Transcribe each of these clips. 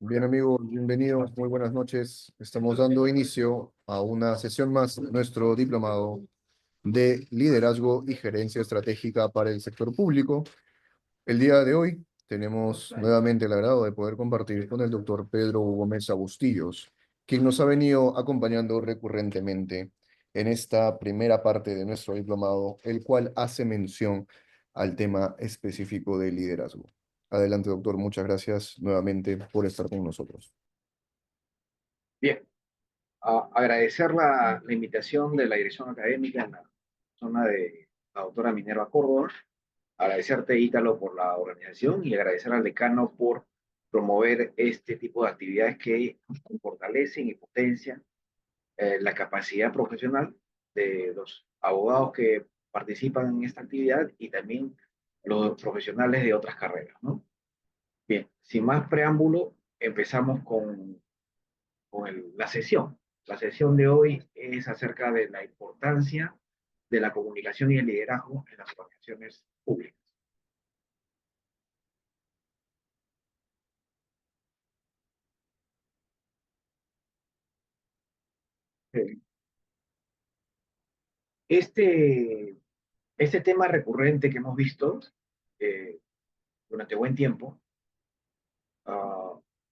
Bien amigos, bienvenidos, muy buenas noches. Estamos dando inicio a una sesión más de nuestro diplomado de liderazgo y gerencia estratégica para el sector público. El día de hoy tenemos nuevamente el agrado de poder compartir con el doctor Pedro Gómez Agustillos, quien nos ha venido acompañando recurrentemente en esta primera parte de nuestro diplomado, el cual hace mención al tema específico de liderazgo. Adelante, doctor, muchas gracias nuevamente por estar con nosotros. Bien, agradecer la invitación de la dirección académica en la zona de la doctora Minerva Córdoba, agradecerte, Ítalo, por la organización y agradecer al decano por promover este tipo de actividades que fortalecen y potencian la capacidad profesional de los abogados que participan en esta actividad y también los profesionales de otras carreras, ¿no? Bien, sin más preámbulo, empezamos con la sesión. La sesión de hoy es acerca de la importancia de la comunicación y el liderazgo en las organizaciones públicas. Eh, Este, este tema recurrente que hemos visto eh, durante buen tiempo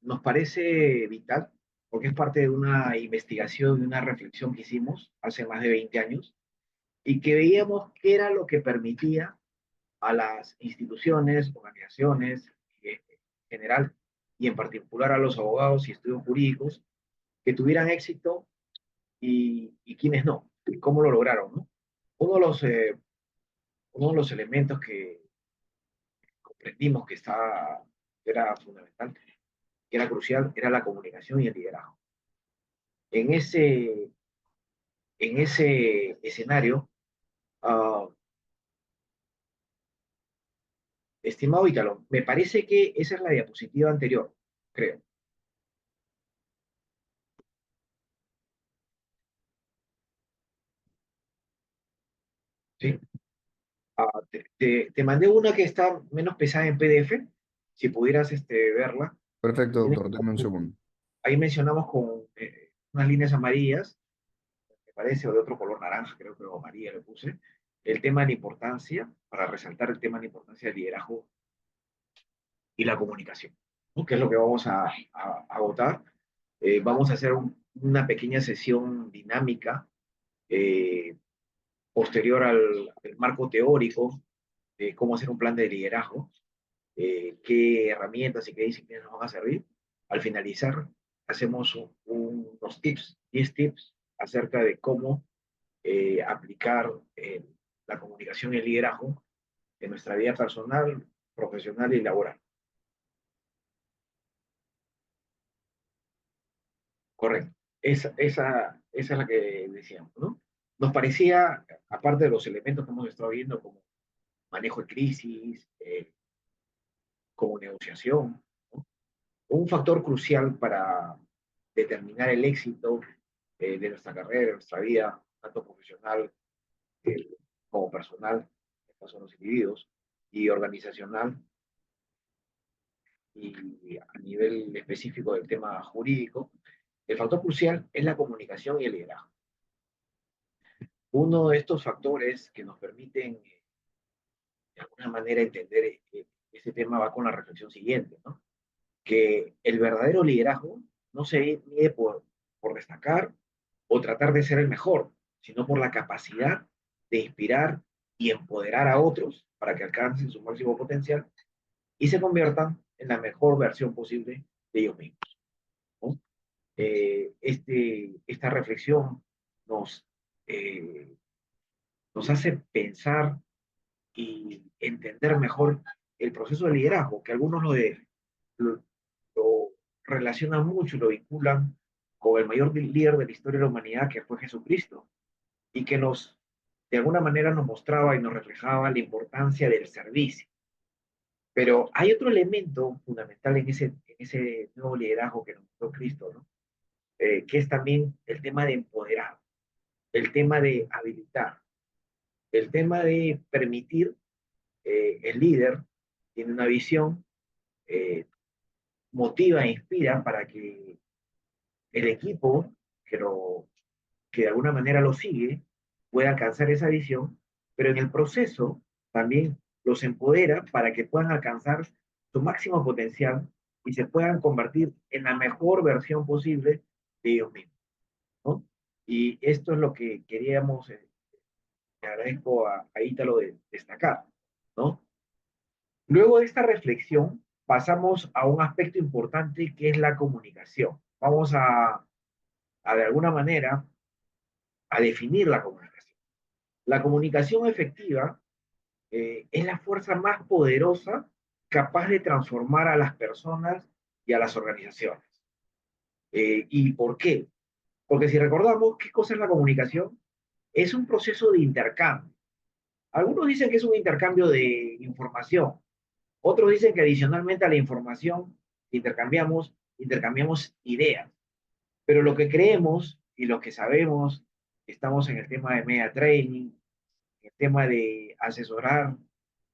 nos parece vital porque es parte de una investigación y una reflexión que hicimos hace más de 20 años y que veíamos qué era lo que permitía a las instituciones, organizaciones, en general, y en particular a los abogados y estudios jurídicos, que tuvieran éxito y quienes no, y cómo lo lograron, ¿no? Uno de los, eh, uno de los elementos que comprendimos que era fundamental, que era crucial, era la comunicación y el liderazgo. En ese, en ese escenario, uh, estimado Ítalo, me parece que esa es la diapositiva anterior, creo. ¿Sí? Te mandé una que está menos pesada en PDF, si pudieras verla. Perfecto, Tienes- doctor, dame un segundo. Ahí mencionamos con unas líneas amarillas, me parece, o de otro color naranja, creo que amarilla le puse, el tema de la importancia, para resaltar el tema de la importancia del liderazgo y la comunicación, ¿no? Que es lo que vamos a votar. Vamos a hacer una pequeña sesión dinámica eh, posterior al marco teórico de cómo hacer un plan de liderazgo, qué herramientas y qué disciplinas nos van a servir. Al finalizar, hacemos unos tips, 10 tips acerca de cómo aplicar la comunicación y el liderazgo en nuestra vida personal, profesional y laboral. Correcto. Esa es la que decíamos, ¿no? Nos parecía, aparte de los elementos que hemos estado viendo, como manejo de crisis, como negociación, ¿no? Un factor crucial para determinar el éxito de nuestra carrera, de nuestra vida, tanto profesional eh, como personal, en el caso de los individuos, y organizacional, y a nivel específico del tema jurídico, el factor crucial es la comunicación y el liderazgo. Uno de estos factores que nos permiten, de alguna manera, entender ese tema va con la reflexión siguiente, ¿no? Que el verdadero liderazgo no se mide por destacar o tratar de ser el mejor, sino por la capacidad de inspirar y empoderar a otros para que alcancen su máximo potencial y se conviertan en la mejor versión posible de ellos mismos, ¿no? Esta reflexión nos, eh, nos hace pensar y entender mejor el proceso de liderazgo, que algunos lo relacionan mucho y lo vinculan con el mayor líder de la historia de la humanidad, que fue Jesucristo, y que de alguna manera nos mostraba y nos reflejaba la importancia del servicio. Pero hay otro elemento fundamental en ese nuevo liderazgo que nos mostró Cristo, ¿no? Que es también el tema de empoderar, el tema de habilitar, el tema de permitir el líder tiene una visión, eh, motiva e inspira para que el equipo que, que de alguna manera lo sigue pueda alcanzar esa visión, pero en el proceso también los empodera para que puedan alcanzar su máximo potencial y se puedan convertir en la mejor versión posible de ellos mismos, ¿no? Y esto es lo que queríamos, te agradezco a Ítalo de destacar, ¿no? Luego de esta reflexión, pasamos a un aspecto importante que es la comunicación. Vamos a de alguna manera, a definir la comunicación. La comunicación efectiva es la fuerza más poderosa capaz de transformar a las personas y a las organizaciones. ¿Y por qué? Porque si recordamos qué cosa es la comunicación, es un proceso de intercambio. Algunos dicen que es un intercambio de información, otros dicen que adicionalmente a la información intercambiamos ideas. Pero lo que creemos y lo que sabemos, estamos en el tema de media training, el tema de asesorar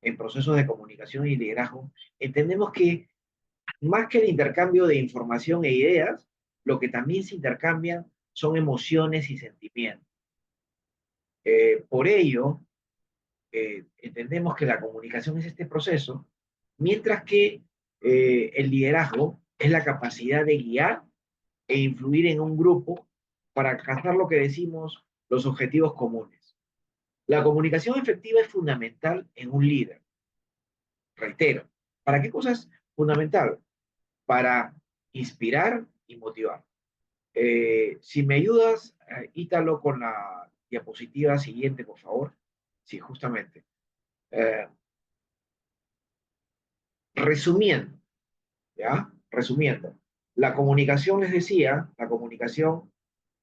en procesos de comunicación y liderazgo, entendemos que más que el intercambio de información e ideas, lo que también se intercambian son emociones y sentimientos. Por ello, entendemos que la comunicación es este proceso, mientras que el liderazgo es la capacidad de guiar e influir en un grupo para alcanzar lo que decimos los objetivos comunes. La comunicación efectiva es fundamental en un líder. Reitero, ¿para qué cosa es fundamental? Para inspirar y motivar. Si me ayudas, Ítalo, con la diapositiva siguiente, por favor. Sí, justamente. Eh, resumiendo, ¿ya? Resumiendo, la comunicación, les decía, la comunicación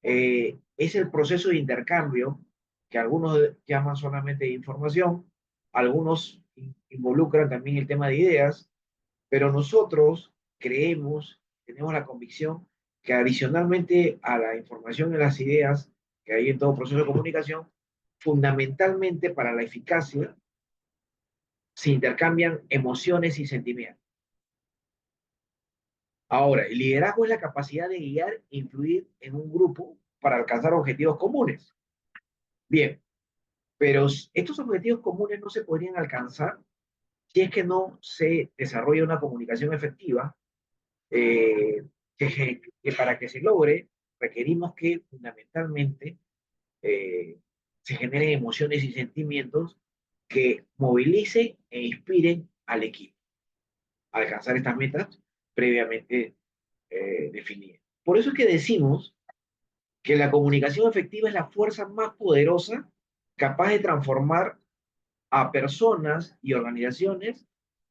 es el proceso de intercambio que algunos llaman solamente de información, algunos involucran también el tema de ideas, pero nosotros creemos, tenemos la convicción que adicionalmente a la información y las ideas que hay en todo proceso de comunicación, fundamentalmente para la eficacia se intercambian emociones y sentimientos. Ahora, el liderazgo es la capacidad de guiar e influir en un grupo para alcanzar objetivos comunes. Bien, pero estos objetivos comunes no se podrían alcanzar si es que no se desarrolla una comunicación efectiva, eh, que para que se logre requerimos que fundamentalmente se generen emociones y sentimientos que movilicen e inspiren al equipo a alcanzar estas metas previamente definidas. Por eso es que decimos que la comunicación efectiva es la fuerza más poderosa capaz de transformar a personas y organizaciones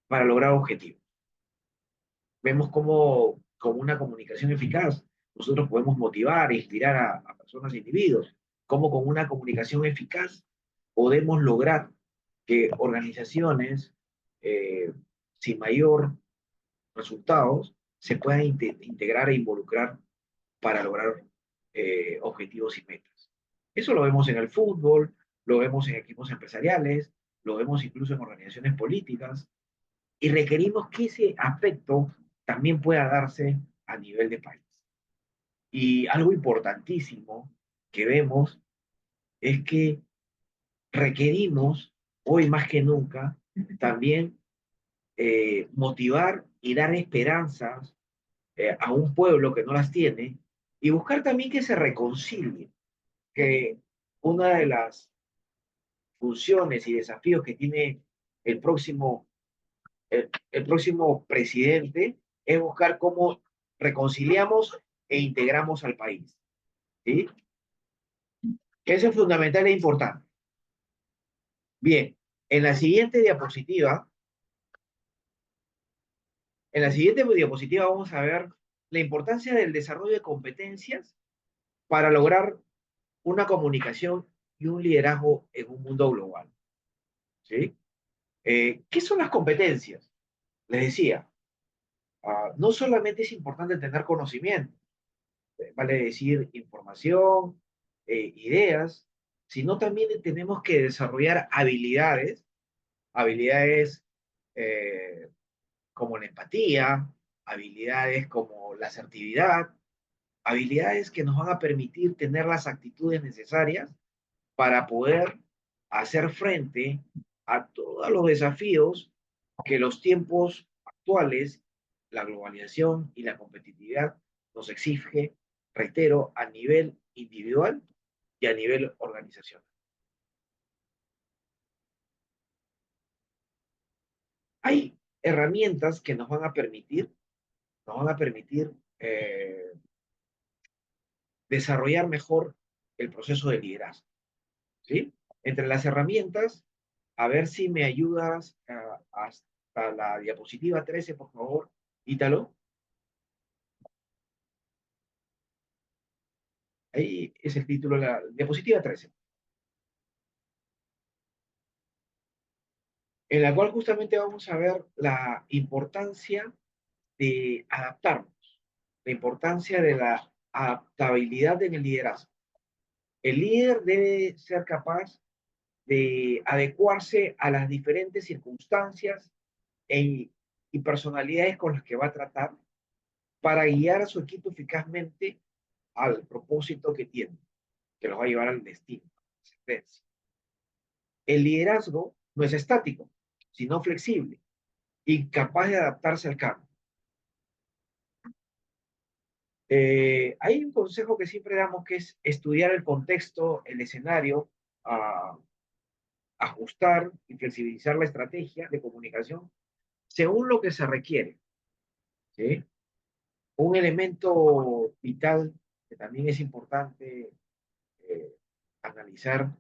para lograr objetivos. Vemos cómo con una comunicación eficaz nosotros podemos motivar e inspirar a personas e individuos, cómo con una comunicación eficaz podemos lograr que organizaciones sin mayor resultados se puedan integrar e involucrar para lograr objetivos y metas. Eso lo vemos en el fútbol, lo vemos en equipos empresariales, lo vemos incluso en organizaciones políticas, y requerimos que ese aspecto también pueda darse a nivel de país. Y algo importantísimo que vemos es que requerimos, hoy más que nunca, también motivar y dar esperanzas a un pueblo que no las tiene y buscar también que se reconcilie, que una de las funciones y desafíos que tiene el el próximo presidente es buscar cómo reconciliamos e integramos al país. ¿Sí? Eso es fundamental e importante. Bien, en la siguiente diapositiva, vamos a ver la importancia del desarrollo de competencias para lograr una comunicación y un liderazgo en un mundo global. ¿Sí? ¿Qué son las competencias? Les decía, no solamente es importante tener conocimiento, vale decir información, ideas, sino también tenemos que desarrollar habilidades eh, como la empatía, habilidades como la asertividad, habilidades que nos van a permitir tener las actitudes necesarias para poder hacer frente a todos los desafíos que los tiempos actuales, la globalización y la competitividad nos exige, reitero, a nivel individual y a nivel organizacional. Hay herramientas que nos van a permitir desarrollar mejor el proceso de liderazgo, ¿sí? Entre las herramientas, a ver si me ayudas hasta la diapositiva 13, por favor, Ítalo. Ahí es el título de la diapositiva 13, en la cual justamente vamos a ver la importancia de adaptarnos, la importancia de la adaptabilidad en el liderazgo. El líder debe ser capaz de adecuarse a las diferentes circunstancias y personalidades con las que va a tratar para guiar a su equipo eficazmente al propósito que tiene, que los va a llevar al destino. El liderazgo no es estático, sino flexible y capaz de adaptarse al cambio. Hay un consejo que siempre damos que es estudiar el contexto, el escenario, ajustar y flexibilizar la estrategia de comunicación según lo que se requiere, ¿sí? Un elemento vital que también es importante analizar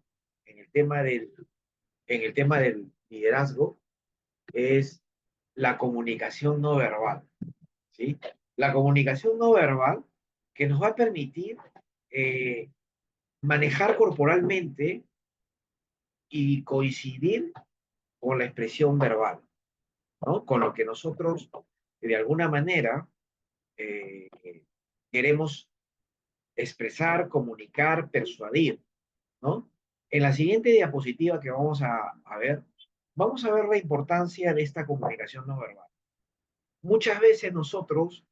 en en el tema del liderazgo es la comunicación no verbal, ¿sí? La comunicación no verbal que nos va a permitir eh, manejar corporalmente y coincidir con la expresión verbal, ¿no? Con lo que nosotros, de alguna manera, eh, queremos expresar, comunicar, persuadir, ¿no? En la siguiente diapositiva que vamos a ver la importancia de esta comunicación no verbal. Muchas veces nosotros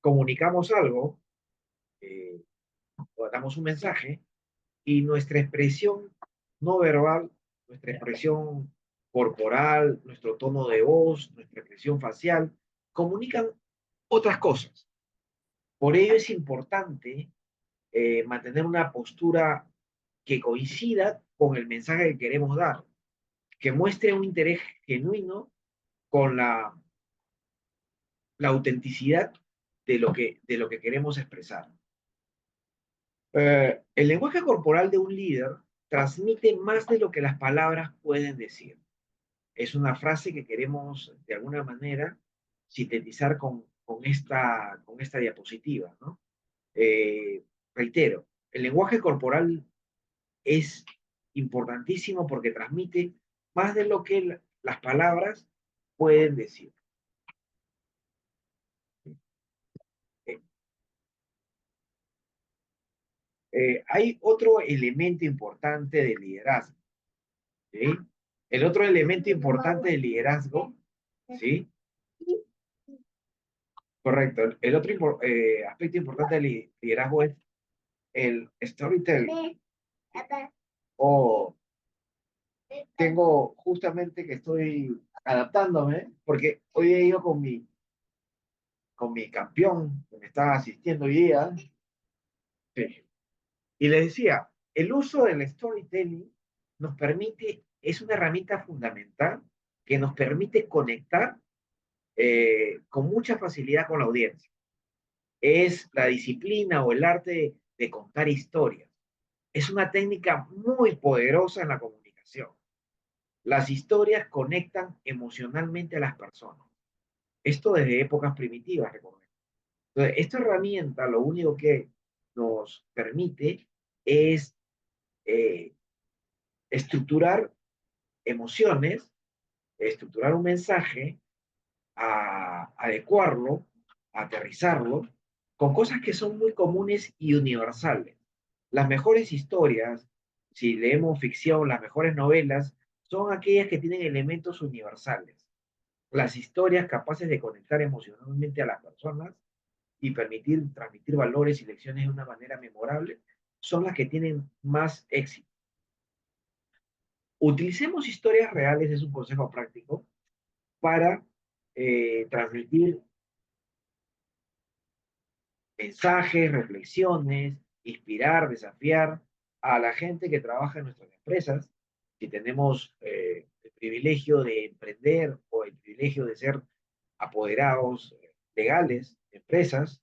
comunicamos algo, eh, o damos un mensaje, y nuestra expresión no verbal, nuestra expresión corporal, nuestro tono de voz, nuestra expresión facial, comunican otras cosas. Por ello es importante mantener una postura que coincida con el mensaje que queremos dar, que muestre un interés genuino con la autenticidad de lo que queremos expresar. El lenguaje corporal de un líder transmite más de lo que las palabras pueden decir. Es una frase que queremos, de alguna manera, sintetizar con esta diapositiva, ¿no? Reitero, el lenguaje corporal es importantísimo porque transmite más de lo que las palabras pueden decir. Eh, hay otro elemento importante del liderazgo, ¿sí? El otro elemento importante del liderazgo, ¿sí? Correcto. El otro aspecto importante del liderazgo es el storytelling. O tengo justamente que estoy adaptándome, porque hoy he ido con mi campeón que me está asistiendo hoy día. Sí. Y les decía, el uso del storytelling nos permite, es una herramienta fundamental que nos permite conectar con mucha facilidad con la audiencia. Es la disciplina o el arte de contar historias. Es una técnica muy poderosa en la comunicación. Las historias conectan emocionalmente a las personas. Esto desde épocas primitivas, recordemos. Entonces, esta herramienta lo único que nos permite es eh, estructurar emociones, estructurar un mensaje, adecuarlo, aterrizarlo, con cosas que son muy comunes y universales. Las mejores historias, si leemos ficción, las mejores novelas, son aquellas que tienen elementos universales. Las historias capaces de conectar emocionalmente a las personas y permitir transmitir valores y lecciones de una manera memorable son las que tienen más éxito. Utilicemos historias reales, es un consejo práctico, para transmitir mensajes, reflexiones, inspirar, desafiar a la gente que trabaja en nuestras empresas. Si tenemos el privilegio de emprender o el privilegio de ser apoderados legales de empresas,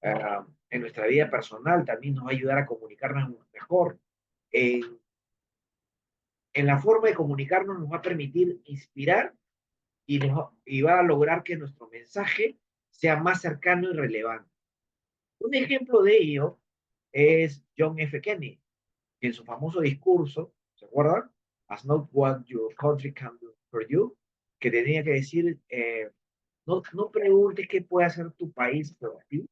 en nuestra vida personal también nos va a ayudar a comunicarnos mejor. En, en la forma de comunicarnos nos va a permitir inspirar y va a lograr que nuestro mensaje sea más cercano y relevante. Un ejemplo de ello es John F. Kennedy, que en su famoso discurso, ¿se acuerdan? As not what your country can do for you, que tenía que decir, no preguntes qué puede hacer tu país por ti,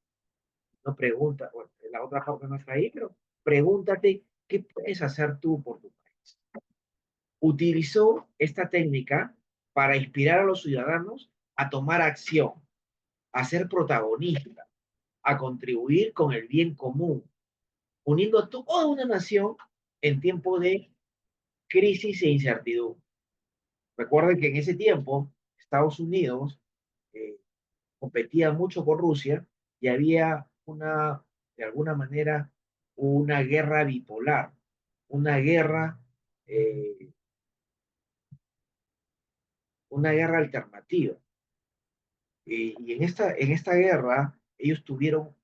no pregunta, bueno, la otra parte no está ahí, pero pregúntate qué puedes hacer tú por tu país. Utilizó esta técnica para inspirar a los ciudadanos a tomar acción, a ser protagonistas, a contribuir con el bien común, uniendo a toda una nación en tiempo de crisis e incertidumbre. Recuerden que en ese tiempo Estados Unidos eh, competía mucho con Rusia y había de alguna manera, una guerra bipolar, una guerra, eh, una guerra alternativa. Y en esta guerra ellos tuvieron,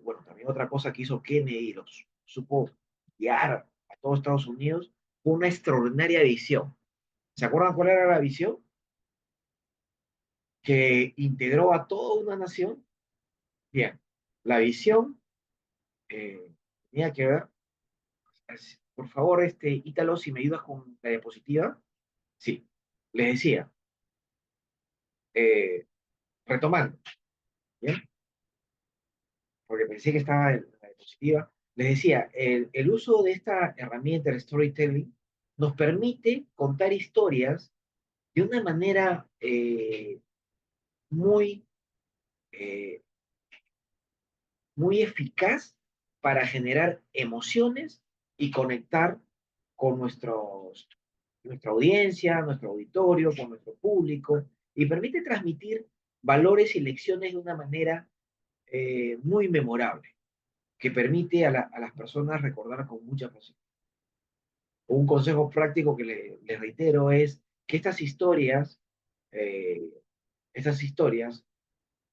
bueno, también otra cosa que hizo Kennedy, los supo guiar a todos Estados Unidos, fue una extraordinaria visión. ¿Se acuerdan cuál era la visión? Que integró a toda una nación. Bien, la visión tenía que ver, por favor, Ítalo, si me ayudas con la diapositiva. Sí, les decía, eh, retomando, ¿bien? Porque pensé que estaba en la diapositiva. Les decía, el uso de esta herramienta, el storytelling, nos permite contar historias de una manera muy, eh, muy eficaz para generar emociones y conectar con nuestra audiencia, nuestro auditorio, con nuestro público, y permite transmitir valores y lecciones de una manera muy memorable, que permite a las personas recordar con mucha pasión. Un consejo práctico que le reitero es que eh, estas historias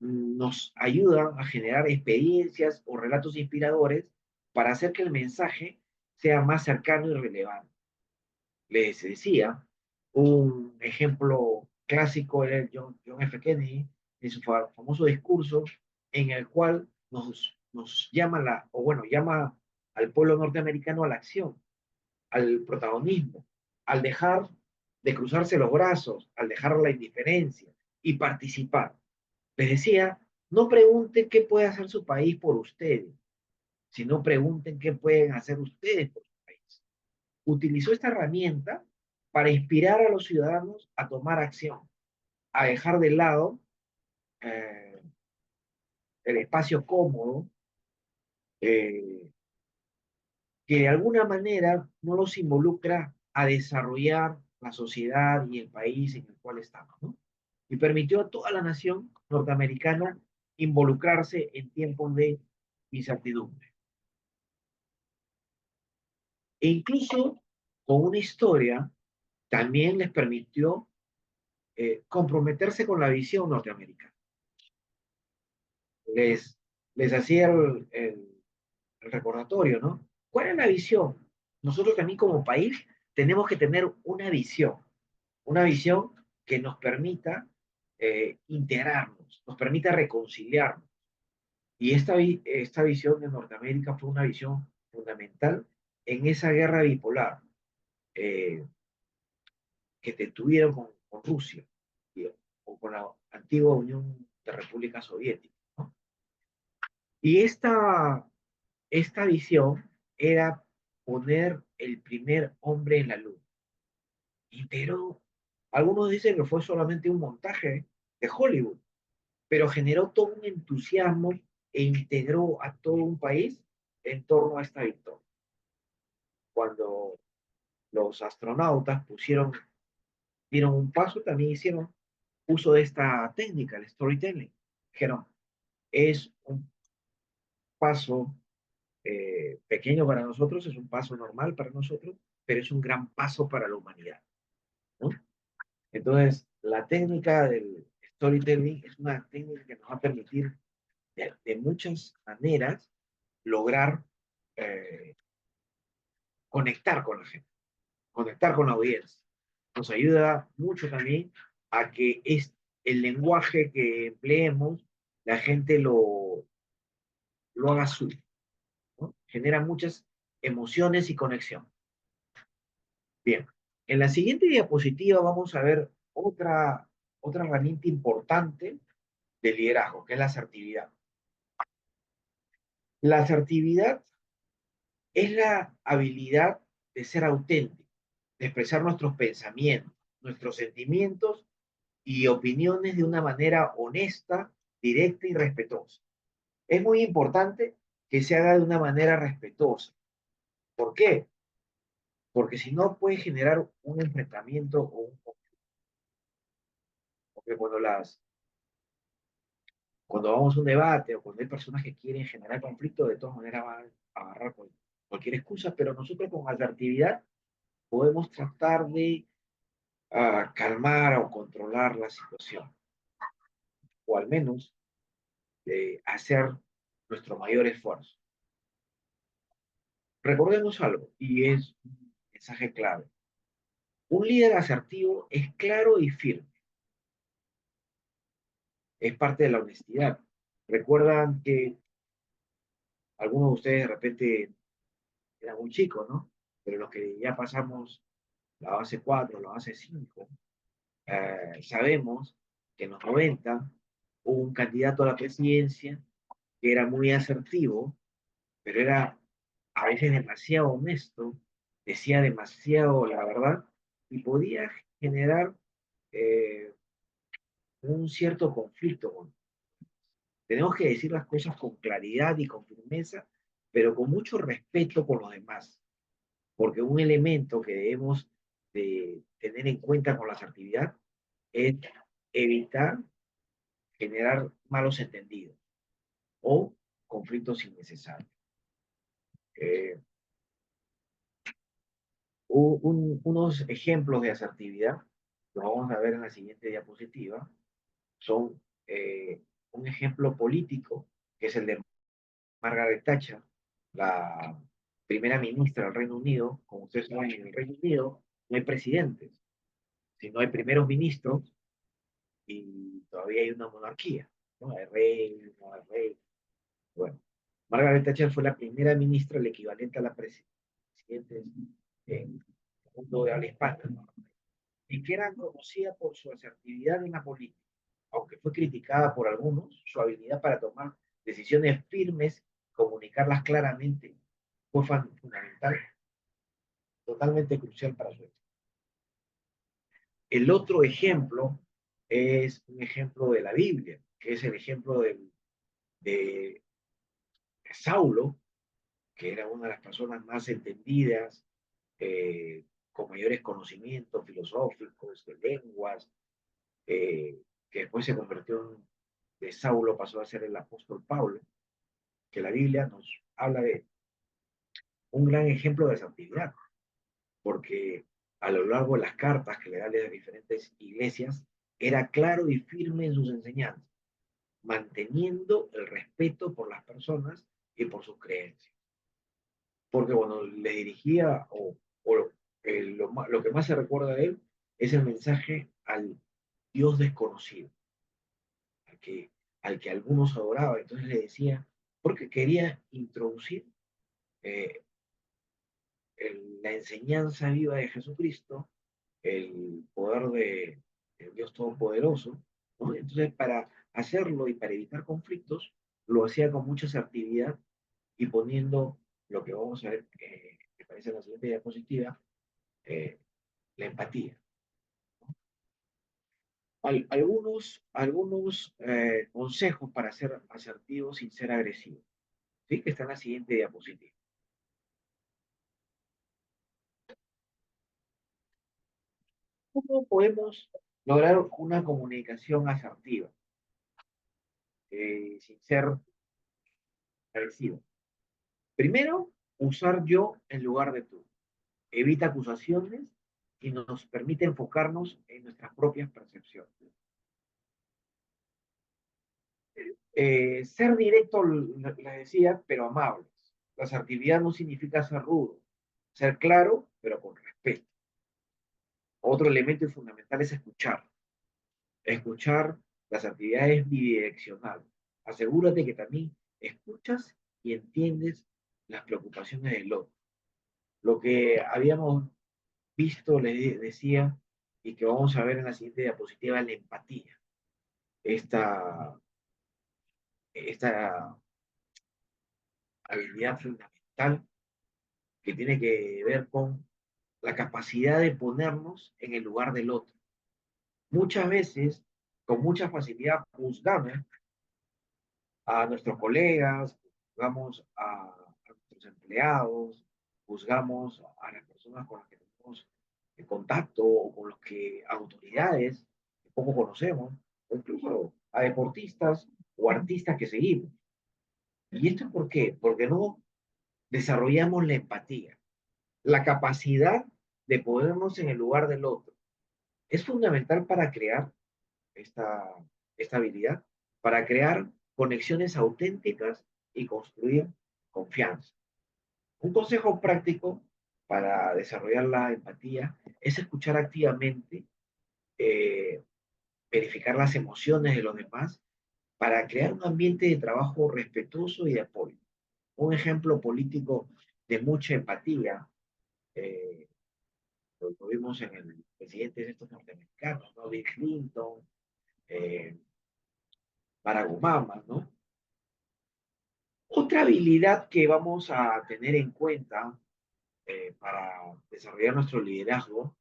nos ayudan a generar experiencias o relatos inspiradores para hacer que el mensaje sea más cercano y relevante. Les decía, un ejemplo clásico era John F. Kennedy en su famoso discurso en el cual nos llama o bueno, llama al pueblo norteamericano a la acción, al protagonismo, al dejar de cruzarse los brazos, al dejar la indiferencia y participar. Les decía, no pregunten qué puede hacer su país por ustedes, sino pregunten qué pueden hacer ustedes por su país. Utilizó esta herramienta para inspirar a los ciudadanos a tomar acción, a dejar de lado eh, el espacio cómodo eh, que de alguna manera no los involucra a desarrollar la sociedad y el país en el cual estamos, ¿no? Y permitió a toda la nación norteamericana involucrarse en tiempos de incertidumbre. E incluso con una historia también les permitió comprometerse con la visión norteamericana. Les, les hacía el recordatorio, ¿no? ¿Cuál es la visión? Nosotros también como país tenemos que tener una visión que nos permita integrarnos, nos permita reconciliarnos. Y esta visión de Norteamérica fue una visión fundamental en esa guerra bipolar eh, que tuvieron con Rusia o con la antigua Unión de Repúblicas Soviéticas, ¿no? Y esta visión era poner el primer hombre en la luna. Integró Algunos dicen que fue solamente un montaje de Hollywood, pero generó todo un entusiasmo e integró a todo un país en torno a esta victoria. Cuando los astronautas dieron un paso, también hicieron uso de esta técnica, el storytelling. Dijeron, es un paso pequeño para nosotros, es un paso normal para nosotros, pero es un gran paso para la humanidad, ¿no? Entonces, la técnica del storytelling es una técnica que nos va a permitir de muchas maneras lograr eh, conectar con la gente, conectar con la audiencia. Nos ayuda mucho también a que el lenguaje que empleemos, la gente lo haga suyo, ¿no? Genera muchas emociones y conexión. Bien, en la siguiente diapositiva vamos a ver otra herramienta importante del liderazgo, que es la asertividad. La asertividad es la habilidad de ser auténtico, de expresar nuestros pensamientos, nuestros sentimientos y opiniones de una manera honesta, directa y respetuosa. Es muy importante que se haga de una manera respetuosa. ¿Por qué? Porque si no puede generar un enfrentamiento o un conflicto. Porque cuando vamos a un debate o cuando hay personas que quieren generar conflicto, de todas maneras van a agarrar cualquier excusa, pero nosotros con asertividad podemos tratar de calmar o controlar la situación, o al menos hacer nuestro mayor esfuerzo. Recordemos algo, y es un mensaje clave. Un líder asertivo es claro y firme, es parte de la honestidad. Recuerdan que algunos de ustedes de repente eran muy chicos, ¿no? Pero los que ya pasamos la base 4, la base 5, sabemos que en los 90 hubo un candidato a la presidencia que era muy asertivo, pero era a veces demasiado honesto, decía demasiado la verdad y podía generar eh, un cierto conflicto. Tenemos que decir las cosas con claridad y con firmeza, pero con mucho respeto por los demás, porque un elemento que debemos de tener en cuenta con la asertividad es evitar generar malos entendidos o conflictos innecesarios. Eh, unos ejemplos de asertividad, lo vamos a ver en la siguiente diapositiva, son un ejemplo político, que es el de Margaret Thatcher, la primera ministra del Reino Unido. Como ustedes saben, en el Reino Unido no hay presidentes, sino hay primeros ministros y todavía hay una monarquía, ¿no? Hay rey, no hay rey. Bueno, Margaret Thatcher fue la primera ministra, el equivalente a la presidenta en el mundo de habla hispana, ¿no? Y que era conocida por su asertividad en la política, aunque fue criticada por algunos, su habilidad para tomar decisiones firmes, comunicarlas claramente, fue fundamental, totalmente crucial para su éxito. El otro ejemplo es un ejemplo de la Biblia, que es el ejemplo de Saulo, que era una de las personas más entendidas, con mayores conocimientos filosóficos, de lenguas, que después se convirtió de Saulo, pasó a ser el apóstol Pablo, que la Biblia nos habla de un gran ejemplo de santidad, porque a lo largo de las cartas que le da a las diferentes iglesias, era claro y firme en sus enseñanzas, manteniendo el respeto por las personas y por sus creencias. Porque cuando le dirigía, lo que más se recuerda de él, es el mensaje al Dios desconocido, al que, al que algunos adoraban. Entonces le decía, porque quería introducir eh, la enseñanza viva de Jesucristo, el poder de Dios Todopoderoso, ¿no? Entonces, para hacerlo y para evitar conflictos, lo hacía con mucha asertividad y poniendo lo que vamos a ver, que parece en la siguiente diapositiva, eh, la empatía. algunos consejos para ser asertivos sin ser agresivos, ¿sí? Que está en la siguiente diapositiva. ¿Cómo podemos lograr una comunicación asertiva sin ser agresivo? Primero, usar yo en lugar de tú. Evita acusaciones y nos permite enfocarnos en nuestras propias percepciones. Ser directo, les decía, pero amables. La asertividad no significa ser rudo. Ser claro, pero con respeto. Otro elemento fundamental es escuchar. Escuchar, la asertividad es bidireccional. Asegúrate que también escuchas y entiendes las preocupaciones del otro. Lo que habíamos visto, les decía, y que vamos a ver en la siguiente diapositiva, la empatía. Esta habilidad fundamental que tiene que ver con la capacidad de ponernos en el lugar del otro. Muchas veces, con mucha facilidad, juzgamos a nuestros colegas, juzgamos a nuestros empleados, juzgamos a las personas con las que tenemos contacto o con los que autoridades que poco conocemos, o incluso a deportistas o artistas que seguimos. ¿Y esto por qué? Porque no desarrollamos la empatía, la capacidad de ponernos en el lugar del otro. Es fundamental para crear esta, esta habilidad, para crear conexiones auténticas y construir confianza. Un consejo práctico para desarrollar la empatía es escuchar activamente, eh, verificar las emociones de los demás para crear un ambiente de trabajo respetuoso y de apoyo. Un ejemplo político de mucha empatía, eh, lo vimos en el presidente de estos norteamericanos, ¿no? Bill Clinton, eh, Barack Obama, ¿no? Otra habilidad que vamos a tener en cuenta para desarrollar nuestro liderazgo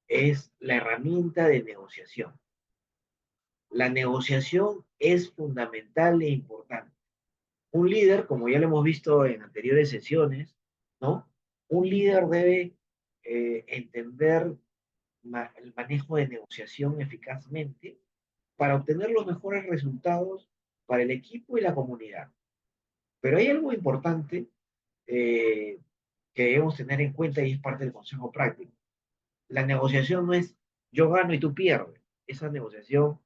es la herramienta de negociación. La negociación es fundamental e importante. Un líder, como ya lo hemos visto en anteriores sesiones, ¿no? Un líder debe entender el manejo de negociación eficazmente para obtener los mejores resultados para el equipo y la comunidad. Pero hay algo importante eh, que debemos tener en cuenta y es parte del consejo práctico. La negociación no es yo gano y tú pierdes. Esa negociación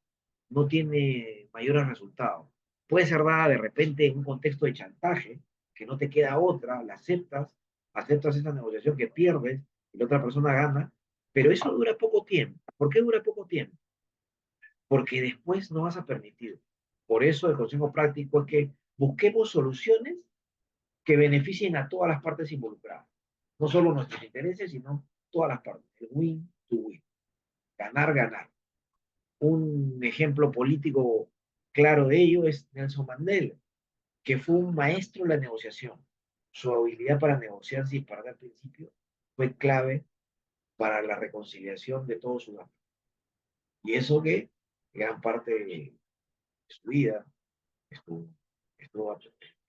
no tiene mayores resultados. Puede ser dada de repente en un contexto de chantaje, que no te queda otra, la aceptas, aceptas esa negociación que pierdes y la otra persona gana, pero eso dura poco tiempo. ¿Por qué dura poco tiempo? Porque después no vas a permitir. Por eso el consejo práctico es que busquemos soluciones que beneficien a todas las partes involucradas. No solo nuestros intereses, sino todas las partes. El win to win. Ganar, ganar. Un ejemplo político claro de ello es Nelson Mandela, que fue un maestro en la negociación. Su habilidad para negociar sin perder principio fue clave para la reconciliación de todo Sudáfrica. Y eso que gran parte de su vida estuvo, estuvo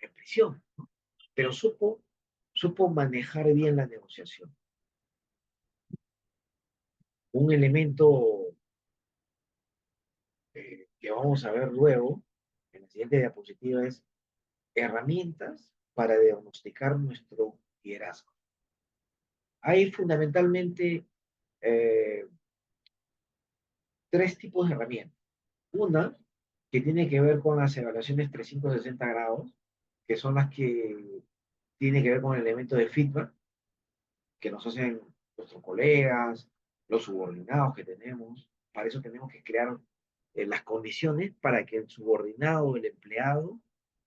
en prisión, pero supo manejar bien la negociación. Un elemento que vamos a ver luego en la siguiente diapositiva es herramientas para diagnosticar nuestro liderazgo. Hay fundamentalmente eh, tres tipos de herramientas. Una que tiene que ver con las evaluaciones 360 grados, que son las que tienen que ver con el elemento de feedback que nos hacen nuestros colegas, los subordinados que tenemos. Para eso tenemos que crear las condiciones para que el subordinado, el empleado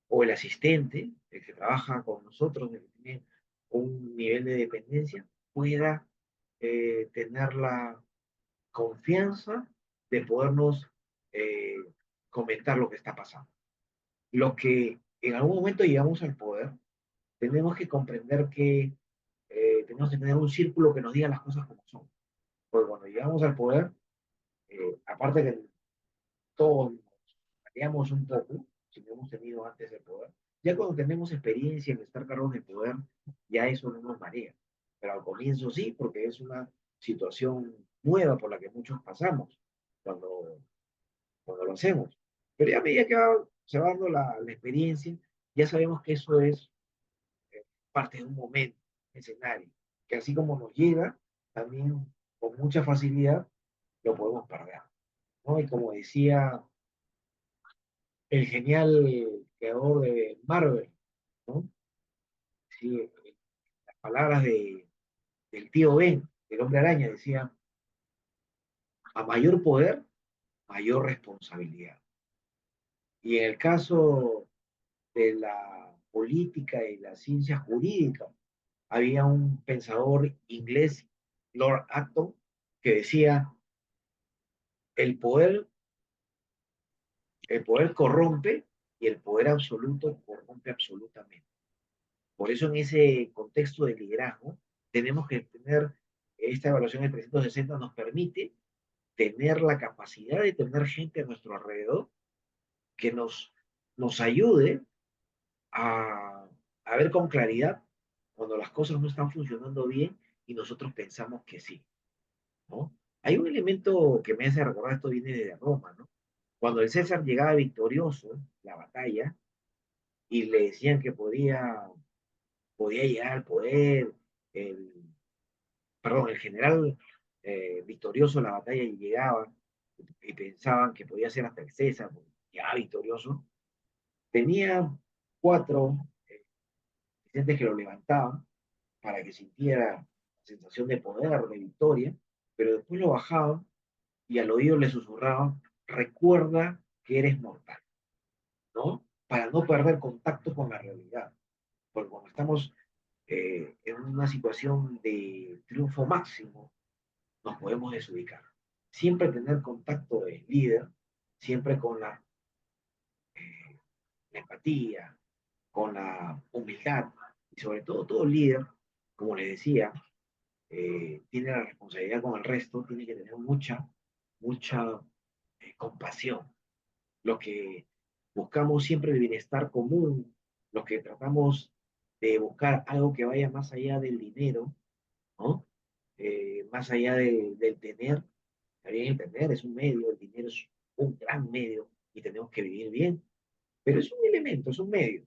o el asistente, el que trabaja con nosotros, el que tiene un nivel de dependencia, pueda tener la confianza de podernos eh, comentar lo que está pasando. Los que en algún momento llegamos al poder, tenemos que comprender que tenemos que tener un círculo que nos diga las cosas como son. Porque cuando llegamos al poder, aparte que todos nos mareamos un poco, si no hemos tenido antes el poder. Ya cuando tenemos experiencia en estar cargos de poder, ya eso no nos marea. Pero al comienzo sí, porque es una situación nueva por la que muchos pasamos cuando, cuando lo hacemos. Pero ya a medida que se va dando la experiencia, ya sabemos que eso es parte de un momento, un escenario, que así como nos llega, también con mucha facilidad lo podemos perder, ¿no? Y como decía el genial creador de Marvel, ¿no? Sí, las palabras del tío Ben, del hombre araña, decía, a mayor poder, mayor responsabilidad. Y en el caso de la política y la ciencia jurídica, había un pensador inglés, Lord Acton, que decía, el poder, el poder corrompe y el poder absoluto corrompe absolutamente. Por eso en ese contexto de liderazgo tenemos que tener esta evaluación de 360 nos permite tener la capacidad de tener gente a nuestro alrededor que nos ayude a, a ver con claridad cuando las cosas no están funcionando bien y nosotros pensamos que sí, ¿no? Hay un elemento que me hace recordar, esto viene de Roma, ¿no? Cuando el César llegaba victorioso, la batalla, y le decían que podía llegar al poder, el, perdón, el general victorioso en la batalla y llegaba, y pensaban que podía ser hasta el César, ya victorioso, tenía cuatro asistentes que lo levantaban para que sintiera la sensación de poder, de victoria, pero después lo bajaban y al oído le susurraban, recuerda que eres mortal, ¿no? Para no perder contacto con la realidad. Porque cuando estamos en una situación de triunfo máximo, nos podemos desubicar. Siempre tener contacto de líder, siempre con la empatía, con la humildad, y sobre todo todo líder, como les decía, tiene la responsabilidad con el resto, tiene que tener mucha compasión. Lo que buscamos siempre el bienestar común, lo que tratamos de buscar algo que vaya más allá del dinero, ¿no? Más allá del tener, también el tener es un medio, el dinero es un gran medio y tenemos que vivir bien, pero es un elemento, es un medio.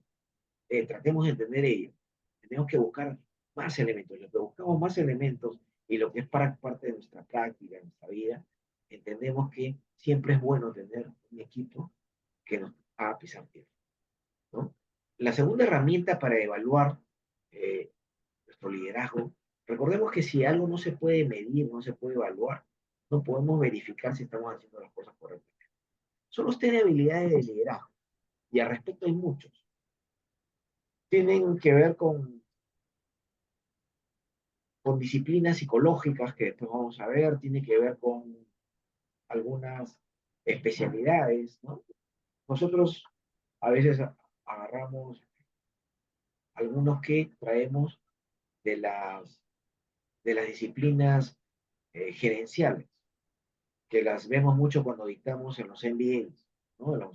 Tratemos de entender ello. Tenemos que buscar más elementos. Lo que buscamos más elementos y lo que es para parte de nuestra práctica, de nuestra vida, entendemos que siempre es bueno tener un equipo que nos haga pisar tierra, ¿no? La segunda herramienta para evaluar eh, nuestro liderazgo, recordemos que si algo no se puede medir, no se puede evaluar, no podemos verificar si estamos haciendo las cosas correctamente. Solo tiene habilidades de liderazgo y al respecto hay muchos. Tienen que ver con disciplinas psicológicas que después vamos a ver, tiene que ver con algunas especialidades, ¿no? Nosotros a veces agarramos algunos que traemos de las disciplinas gerenciales, que las vemos mucho cuando dictamos en los MBAs, ¿no?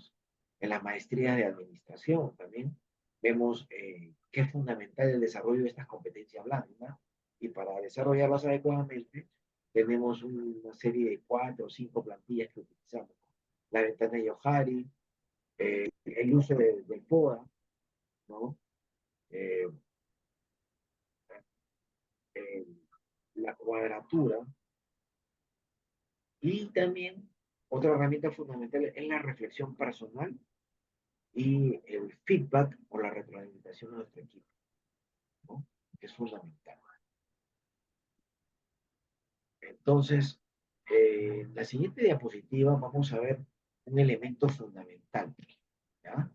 En las maestrías de administración también vemos que es fundamental el desarrollo de estas competencias blandas, y para desarrollarlas adecuadamente tenemos una serie de 4 o 5 plantillas que utilizamos. La ventana de Johari, el uso del FODA, ¿no? Eh, eh, la cuadratura, y también otra herramienta fundamental es la reflexión personal y el feedback o la retroalimentación de nuestro equipo, ¿no? Que es fundamental. Entonces, en la siguiente diapositiva vamos a ver un elemento fundamental, ¿ya?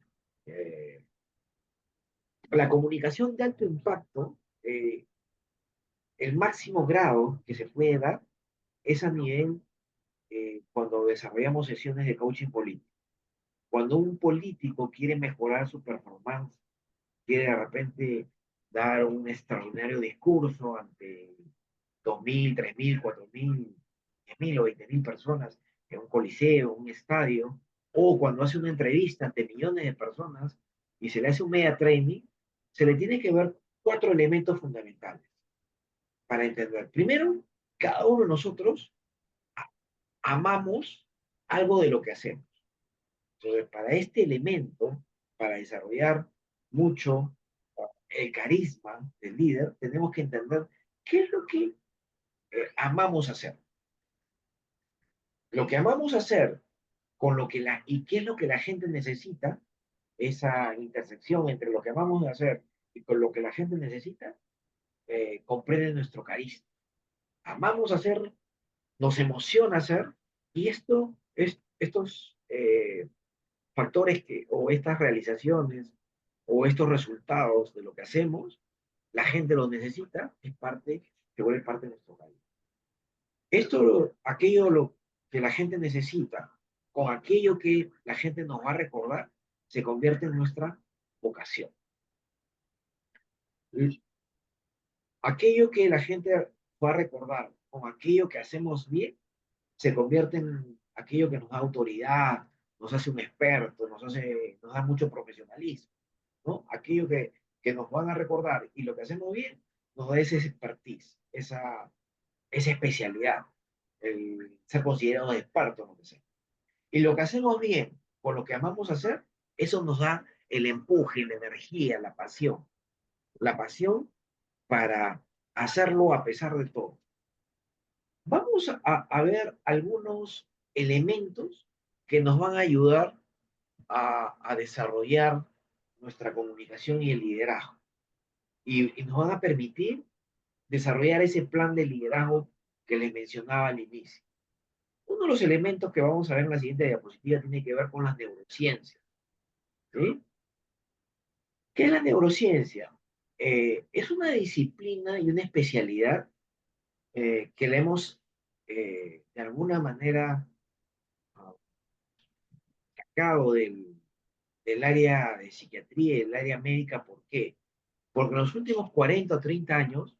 Eh, la comunicación de alto impacto, el máximo grado que se puede dar es a nivel cuando desarrollamos sesiones de coaching político. Cuando un político quiere mejorar su performance, quiere de repente dar un extraordinario discurso ante 2.000, 3.000, 4.000, 10.000 o 20.000 personas en un coliseo, un estadio, o cuando hace una entrevista ante millones de personas y se le hace un media training, se le tiene que ver cuatro elementos fundamentales para entender. Primero, cada uno de nosotros amamos algo de lo que hacemos. Entonces, para este elemento, para desarrollar mucho el carisma del líder, tenemos que entender qué es lo que amamos hacer. Lo que amamos hacer con lo que y qué es lo que la gente necesita, esa intersección entre lo que amamos hacer y con lo que la gente necesita, comprende nuestro carisma. Amamos hacer, nos emociona hacer, y estos factores o estas realizaciones o estos resultados de lo que hacemos, la gente los necesita, se vuelve parte de nuestro carisma. Aquello que la gente necesita, con aquello que la gente nos va a recordar, se convierte en nuestra vocación. Aquello que la gente va a recordar, con aquello que hacemos bien, se convierte en aquello que nos da autoridad, nos hace un experto, nos da mucho profesionalismo, ¿no? Aquello que nos van a recordar y lo que hacemos bien, nos da ese expertise, esa especialidad, el ser considerado experto en lo que sea. Y lo que hacemos bien, con lo que amamos hacer, eso nos da el empuje, la energía, la pasión para hacerlo a pesar de todo. Vamos a ver algunos elementos que nos van a ayudar a desarrollar nuestra comunicación y el liderazgo. Y nos van a permitir desarrollar ese plan de liderazgo que les mencionaba al inicio. Uno de los elementos que vamos a ver en la siguiente diapositiva tiene que ver con las neurociencias. ¿Sí? ¿Qué es la neurociencia? Es una disciplina y una especialidad que le hemos, de alguna manera, sacado del área de psiquiatría y del área médica. ¿Por qué? Porque en los últimos 40 o 30 años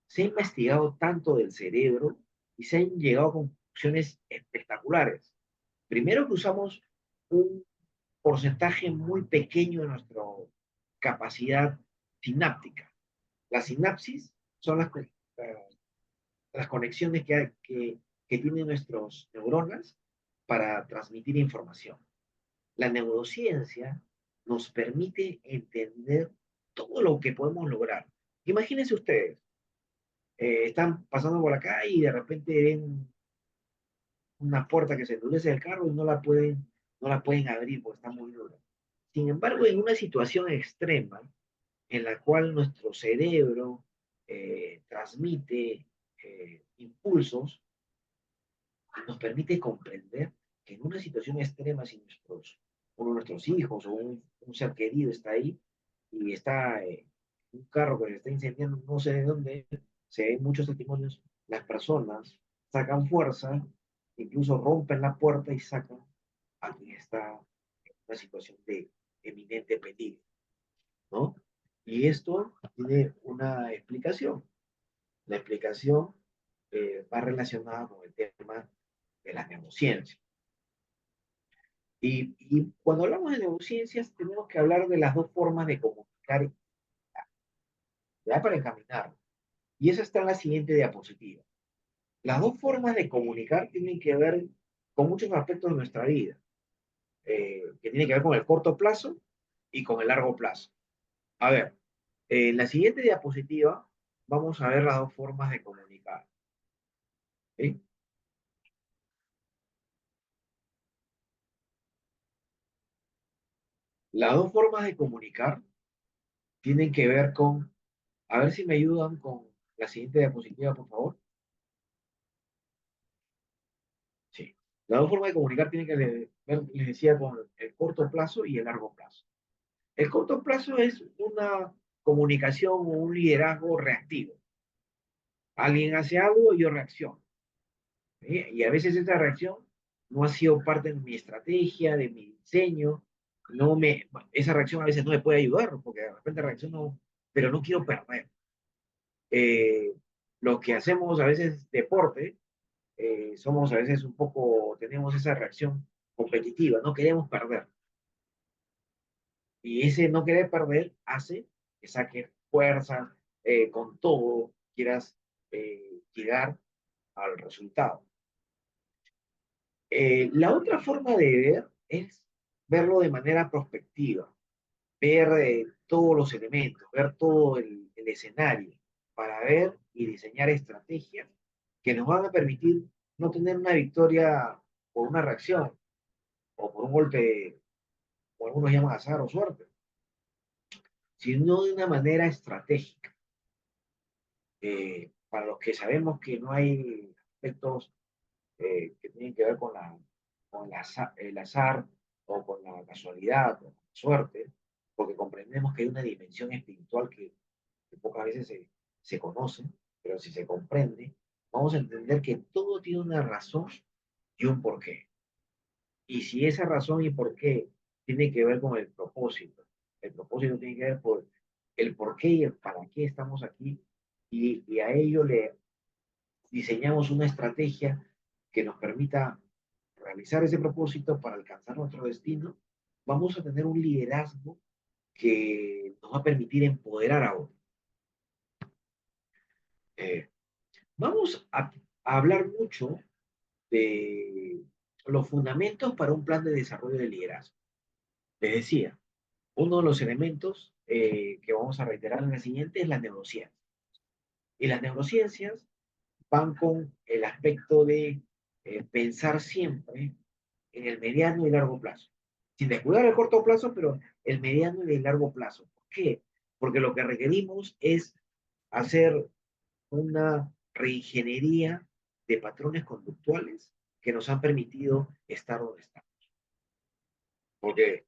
se ha investigado tanto del cerebro y se han llegado a conclusiones espectaculares. Primero, que usamos un porcentaje muy pequeño de nuestra capacidad sináptica. Las sinapsis son las conexiones que tienen nuestros neuronas para transmitir información. La neurociencia nos permite entender todo lo que podemos lograr. Imagínense ustedes, están pasando por acá y de repente ven una puerta que se endurece del carro y no la pueden abrir porque está muy dura. Sin embargo, en una situación extrema en la cual nuestro cerebro transmite impulsos, nos permite comprender que en una situación extrema, si uno de nuestros hijos o un ser querido está ahí y está un carro que se está incendiando, no sé de dónde, se ven muchos testimonios, las personas sacan fuerza, incluso rompen la puerta y sacan a quien está en una situación de eminente peligro, ¿no? Y esto tiene una explicación. La explicación va relacionada con el tema de las neurociencias. Y cuando hablamos de neurociencias, tenemos que hablar de las dos formas de comunicar, ya para encaminar. Y eso está en la siguiente diapositiva. Las dos formas de comunicar tienen que ver con muchos aspectos de nuestra vida, que tienen que ver con el corto plazo y con el largo plazo. A ver, en la siguiente diapositiva vamos a ver las dos formas de comunicar. ¿Sí? Las dos formas de comunicar tienen que ver con, a ver si me ayudan con la siguiente diapositiva, por favor. Sí. Las dos formas de comunicar tienen que ver, les decía, con el corto plazo y el largo plazo. El corto plazo es una comunicación o un liderazgo reactivo. Alguien hace algo y yo reacciono. ¿Sí? Y a veces esa reacción no ha sido parte de mi estrategia, de mi diseño. Esa reacción a veces no me puede ayudar, porque de repente reacciono, pero no quiero perder. Eh, lo que hacemos a veces deporte, somos a veces tenemos esa reacción competitiva, no queremos perder. Y ese no querer perder hace que saques fuerza, con todo, quieras llegar al resultado. La otra forma de ver es verlo de manera prospectiva, ver todos los elementos, ver todo el escenario, para ver y diseñar estrategias que nos van a permitir no tener una victoria por una reacción o por un golpe, como algunos llaman azar o suerte, sino de una manera estratégica. Para los que sabemos que no hay aspectos que tienen que ver con, el azar o con la casualidad o con la suerte, porque comprendemos que hay una dimensión espiritual que pocas veces se conoce, pero si se comprende, vamos a entender que todo tiene una razón y un porqué. Y si esa razón y porqué tiene que ver con el propósito tiene que ver por el porqué y el para qué estamos aquí, y a ello le diseñamos una estrategia que nos permita realizar ese propósito para alcanzar nuestro destino, vamos a tener un liderazgo que nos va a permitir empoderar a otros. Eh, vamos a hablar mucho de los fundamentos para un plan de desarrollo de liderazgo. Les decía, uno de los elementos que vamos a reiterar en la siguiente es la neurociencia. Y las neurociencias van con el aspecto de pensar siempre en el mediano y largo plazo. Sin descuidar el corto plazo, pero el mediano y el largo plazo. ¿Por qué? Porque lo que requerimos es hacer una reingeniería de patrones conductuales que nos han permitido estar donde estamos. Porque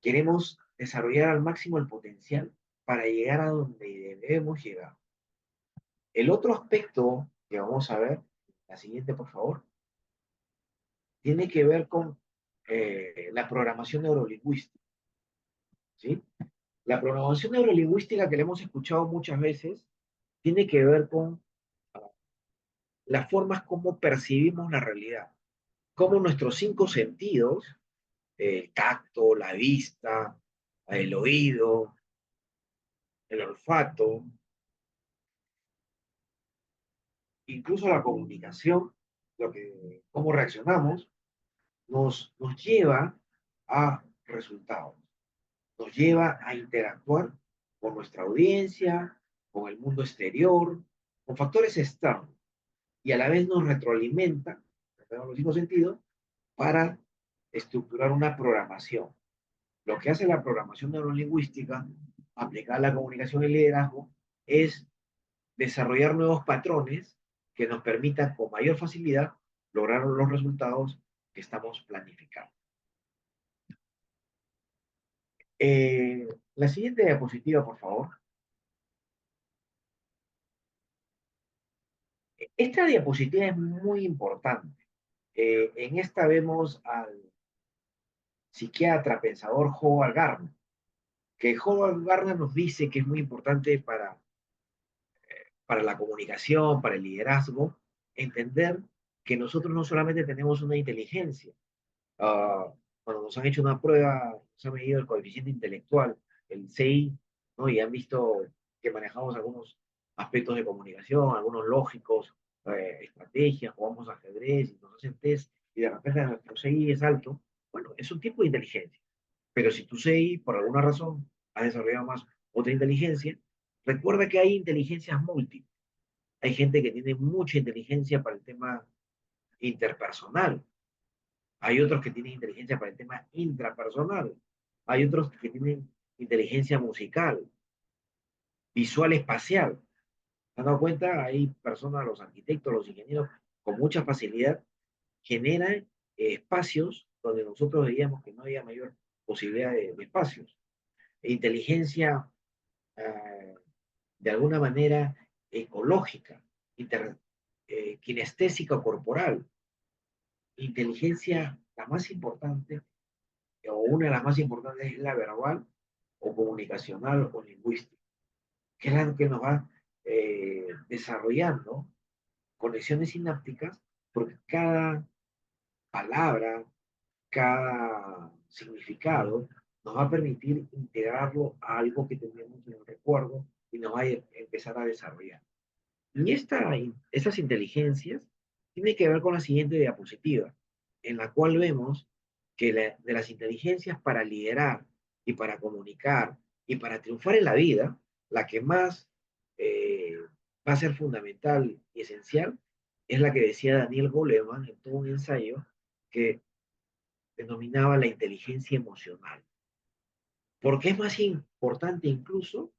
queremos desarrollar al máximo el potencial para llegar a donde debemos llegar. El otro aspecto que vamos a ver, la siguiente por favor, tiene que ver con la programación neurolingüística. ¿Sí? La programación neurolingüística que le hemos escuchado muchas veces tiene que ver con las formas como percibimos la realidad, cómo nuestros cinco sentidos, el tacto, la vista, el oído, el olfato, incluso la comunicación, cómo reaccionamos, nos lleva a resultados, nos lleva a interactuar con nuestra audiencia, con el mundo exterior, con factores externos, y a la vez nos retroalimenta, en los cinco sentidos, para estructurar una programación. Lo que hace la programación neurolingüística, aplicada a la comunicación y el liderazgo, es desarrollar nuevos patrones que nos permitan con mayor facilidad lograr los resultados que estamos planificando. La siguiente diapositiva, por favor. Esta diapositiva es muy importante. En esta vemos al psiquiatra, pensador Howard Gardner, que Howard Gardner nos dice que es muy importante para la comunicación, para el liderazgo, entender que nosotros no solamente tenemos una inteligencia. Cuando nos han hecho una prueba, se ha medido el coeficiente intelectual, el CI, ¿no? Y han visto que manejamos algunos aspectos de comunicación, algunos lógicos, estrategias, jugamos ajedrez y nos hacen test, y de repente nuestro CI es alto. Bueno, es un tipo de inteligencia. Pero si tu CI, por alguna razón, ha desarrollado más otra inteligencia, recuerda que hay inteligencias múltiples. Hay gente que tiene mucha inteligencia para el tema interpersonal. Hay otros que tienen inteligencia para el tema intrapersonal. Hay otros que tienen inteligencia musical, visual espacial. ¿Se han dado cuenta? Hay personas, los arquitectos, los ingenieros, con mucha facilidad generan espacios donde nosotros veíamos que no había mayor posibilidad de espacios. Inteligencia de alguna manera ecológica, kinestésica o corporal. Inteligencia, la más importante, o una de las más importantes, es la verbal o comunicacional o lingüística, que es la que nos va desarrollando conexiones sinápticas, porque cada palabra, cada significado nos va a permitir integrarlo a algo que tenemos en el recuerdo y nos va a empezar a desarrollar. Y estas inteligencias tienen que ver con la siguiente diapositiva, en la cual vemos que de las inteligencias para liderar y para comunicar y para triunfar en la vida, la que más eh, va a ser fundamental y esencial es la que decía Daniel Goleman en todo un ensayo que denominaba la inteligencia emocional. Porque es más importante incluso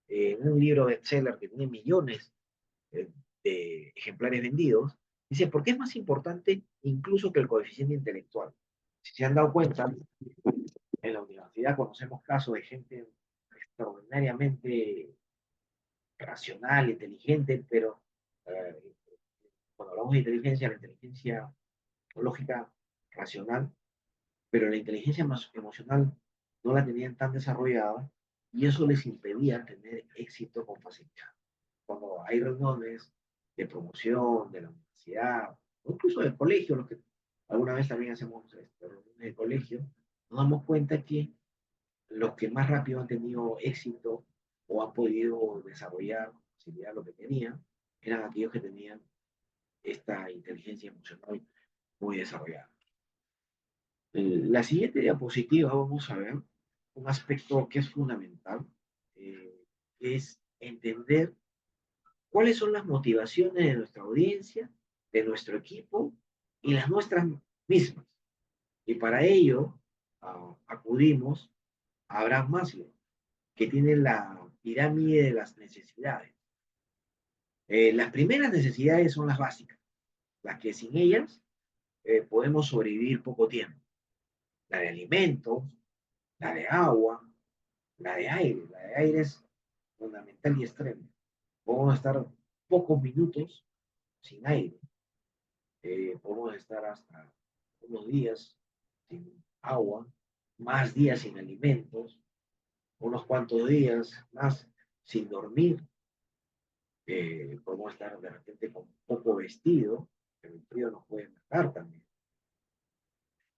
en un libro bestseller que tiene millones eh, de ejemplares vendidos, dice, ¿por qué es más importante incluso que el coeficiente intelectual? Si se han dado cuenta, en la universidad conocemos casos de gente extraordinariamente racional, inteligente, pero eh, cuando hablamos de inteligencia, la inteligencia lógica, racional, pero la inteligencia más emocional no la tenían tan desarrollada y eso les impedía tener éxito con facilidad. Cuando hay reuniones de promoción de la universidad, o incluso del colegio, lo que alguna vez también hacemos reuniones de colegio, nos damos cuenta que los que más rápido han tenido éxito o han podido desarrollar facilidad lo que tenían, eran aquellos que tenían esta inteligencia emocional muy desarrollada. La siguiente diapositiva vamos a ver un aspecto que es fundamental, es entender cuáles son las motivaciones de nuestra audiencia, de nuestro equipo y las nuestras mismas. Y para ello acudimos a Abraham Maslow, que tiene la pirámide de las necesidades. Las primeras necesidades son las básicas, las que sin ellas podemos sobrevivir poco tiempo. La de alimentos, la de agua, la de aire. La de aire es fundamental y extremo. Podemos estar pocos minutos sin aire. Podemos estar hasta unos días sin agua, más días sin alimentos, unos cuantos días más sin dormir. Podemos estar de repente con poco vestido, pero el frío nos puede matar también.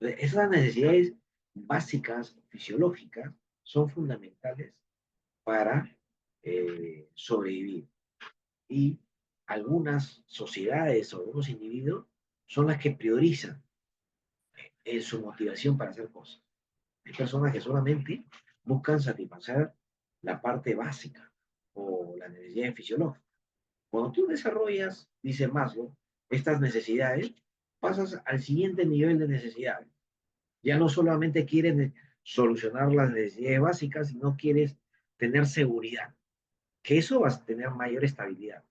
Entonces, esas necesidades básicas, fisiológicas, son fundamentales para sobrevivir. Y algunas sociedades o algunos individuos son las que priorizan en su motivación para hacer cosas. Hay personas que solamente buscan satisfacer la parte básica o las necesidades fisiológicas. Cuando tú desarrollas, dice Maslow, estas necesidades, pasas al siguiente nivel de necesidades. Ya no solamente quieres solucionar las necesidades básicas, sino quieres tener seguridad, que eso va a tener mayor estabilidad.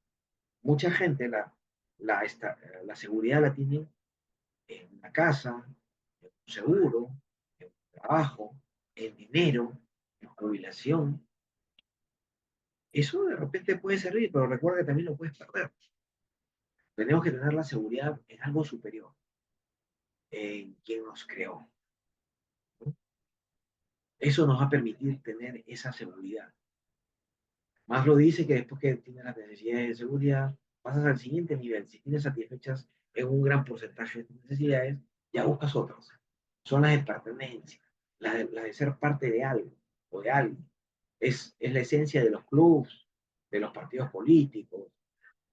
Mucha gente la seguridad la tiene en una casa, en un seguro, en un trabajo, en dinero, en jubilación. Eso de repente puede servir, pero recuerda que también lo puedes perder. Tenemos que tener la seguridad en algo superior, en quien nos creó. Eso nos va a permitir tener esa seguridad. Más lo dice que después que tienes las necesidades de seguridad, pasas al siguiente nivel. Si tienes satisfechas en un gran porcentaje de tus necesidades, ya buscas otras. Son las de pertenencia, las de ser parte de algo o de alguien. Es la esencia de los clubs, de los partidos políticos,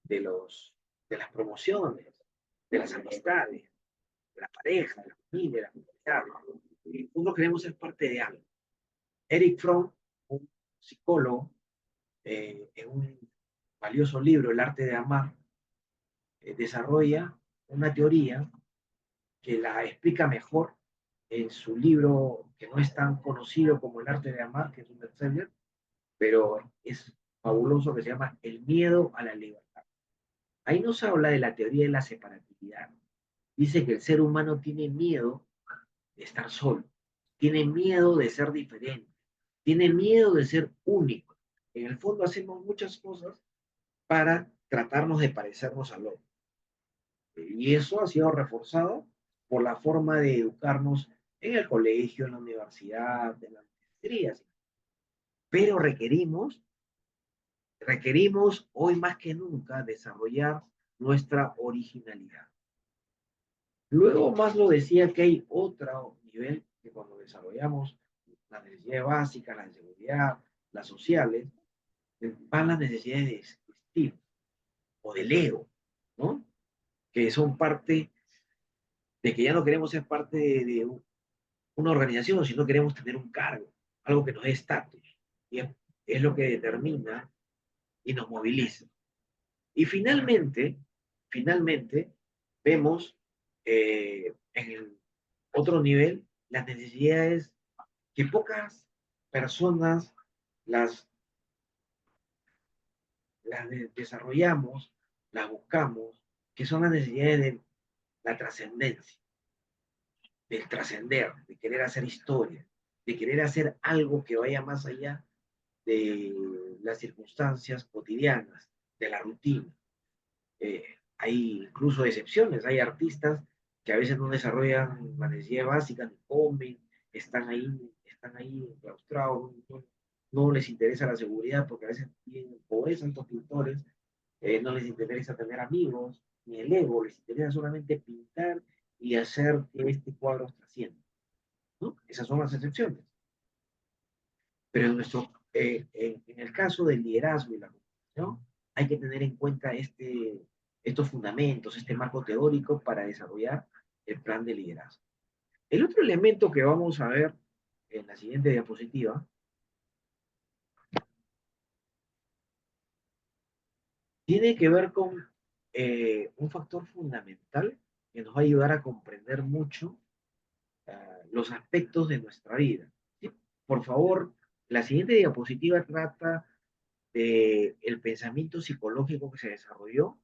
de las promociones, de las amistades, de la pareja, de la familia, de la comunidad. Nosotros queremos ser parte de algo. Eric Fromm, un psicólogo, en un valioso libro, El arte de amar, desarrolla una teoría que la explica mejor en su libro que no es tan conocido como El arte de amar, que es un bestseller, pero es fabuloso, que se llama El miedo a la libertad. Ahí nos habla de la teoría de la separatividad. Dice que el ser humano tiene miedo de estar solo, tiene miedo de ser diferente, tiene miedo de ser único. En el fondo hacemos muchas cosas para tratarnos de parecernos al otro. Y eso ha sido reforzado por la forma de educarnos en el colegio, en la universidad, en las maestrías. Pero requerimos hoy más que nunca desarrollar nuestra originalidad. Luego más lo decía que hay otro nivel que cuando desarrollamos las necesidades básicas, las de seguridad, las sociales, van las necesidades de estilo o del ego, ¿no? Que son parte de que ya no queremos ser parte de una organización, sino queremos tener un cargo, algo que nos dé estatus. Y es lo que determina y nos moviliza. Y finalmente, vemos en el otro nivel las necesidades que pocas personas las, desarrollamos, las buscamos, que son las necesidades de la trascendencia, del trascender, de querer hacer historia, de querer hacer algo que vaya más allá de las circunstancias cotidianas, de la rutina. Hay incluso excepciones, hay artistas que a veces no desarrollan la necesidad básica, ni comen, están ahí enclaustrados, no les interesa la seguridad porque a veces tienen pobreza, estos pintores, no les interesa tener amigos, ni el ego, les interesa solamente pintar y hacer que este cuadro trascienda, ¿no? Esas son las excepciones. Pero en el caso del liderazgo y la comunicación, hay que tener en cuenta estos fundamentos, este marco teórico para desarrollar el plan de liderazgo. El otro elemento que vamos a ver en la siguiente diapositiva tiene que ver con un factor fundamental que nos va a ayudar a comprender mucho los aspectos de nuestra vida. ¿Sí? Por favor, la siguiente diapositiva trata del pensamiento psicológico que se desarrolló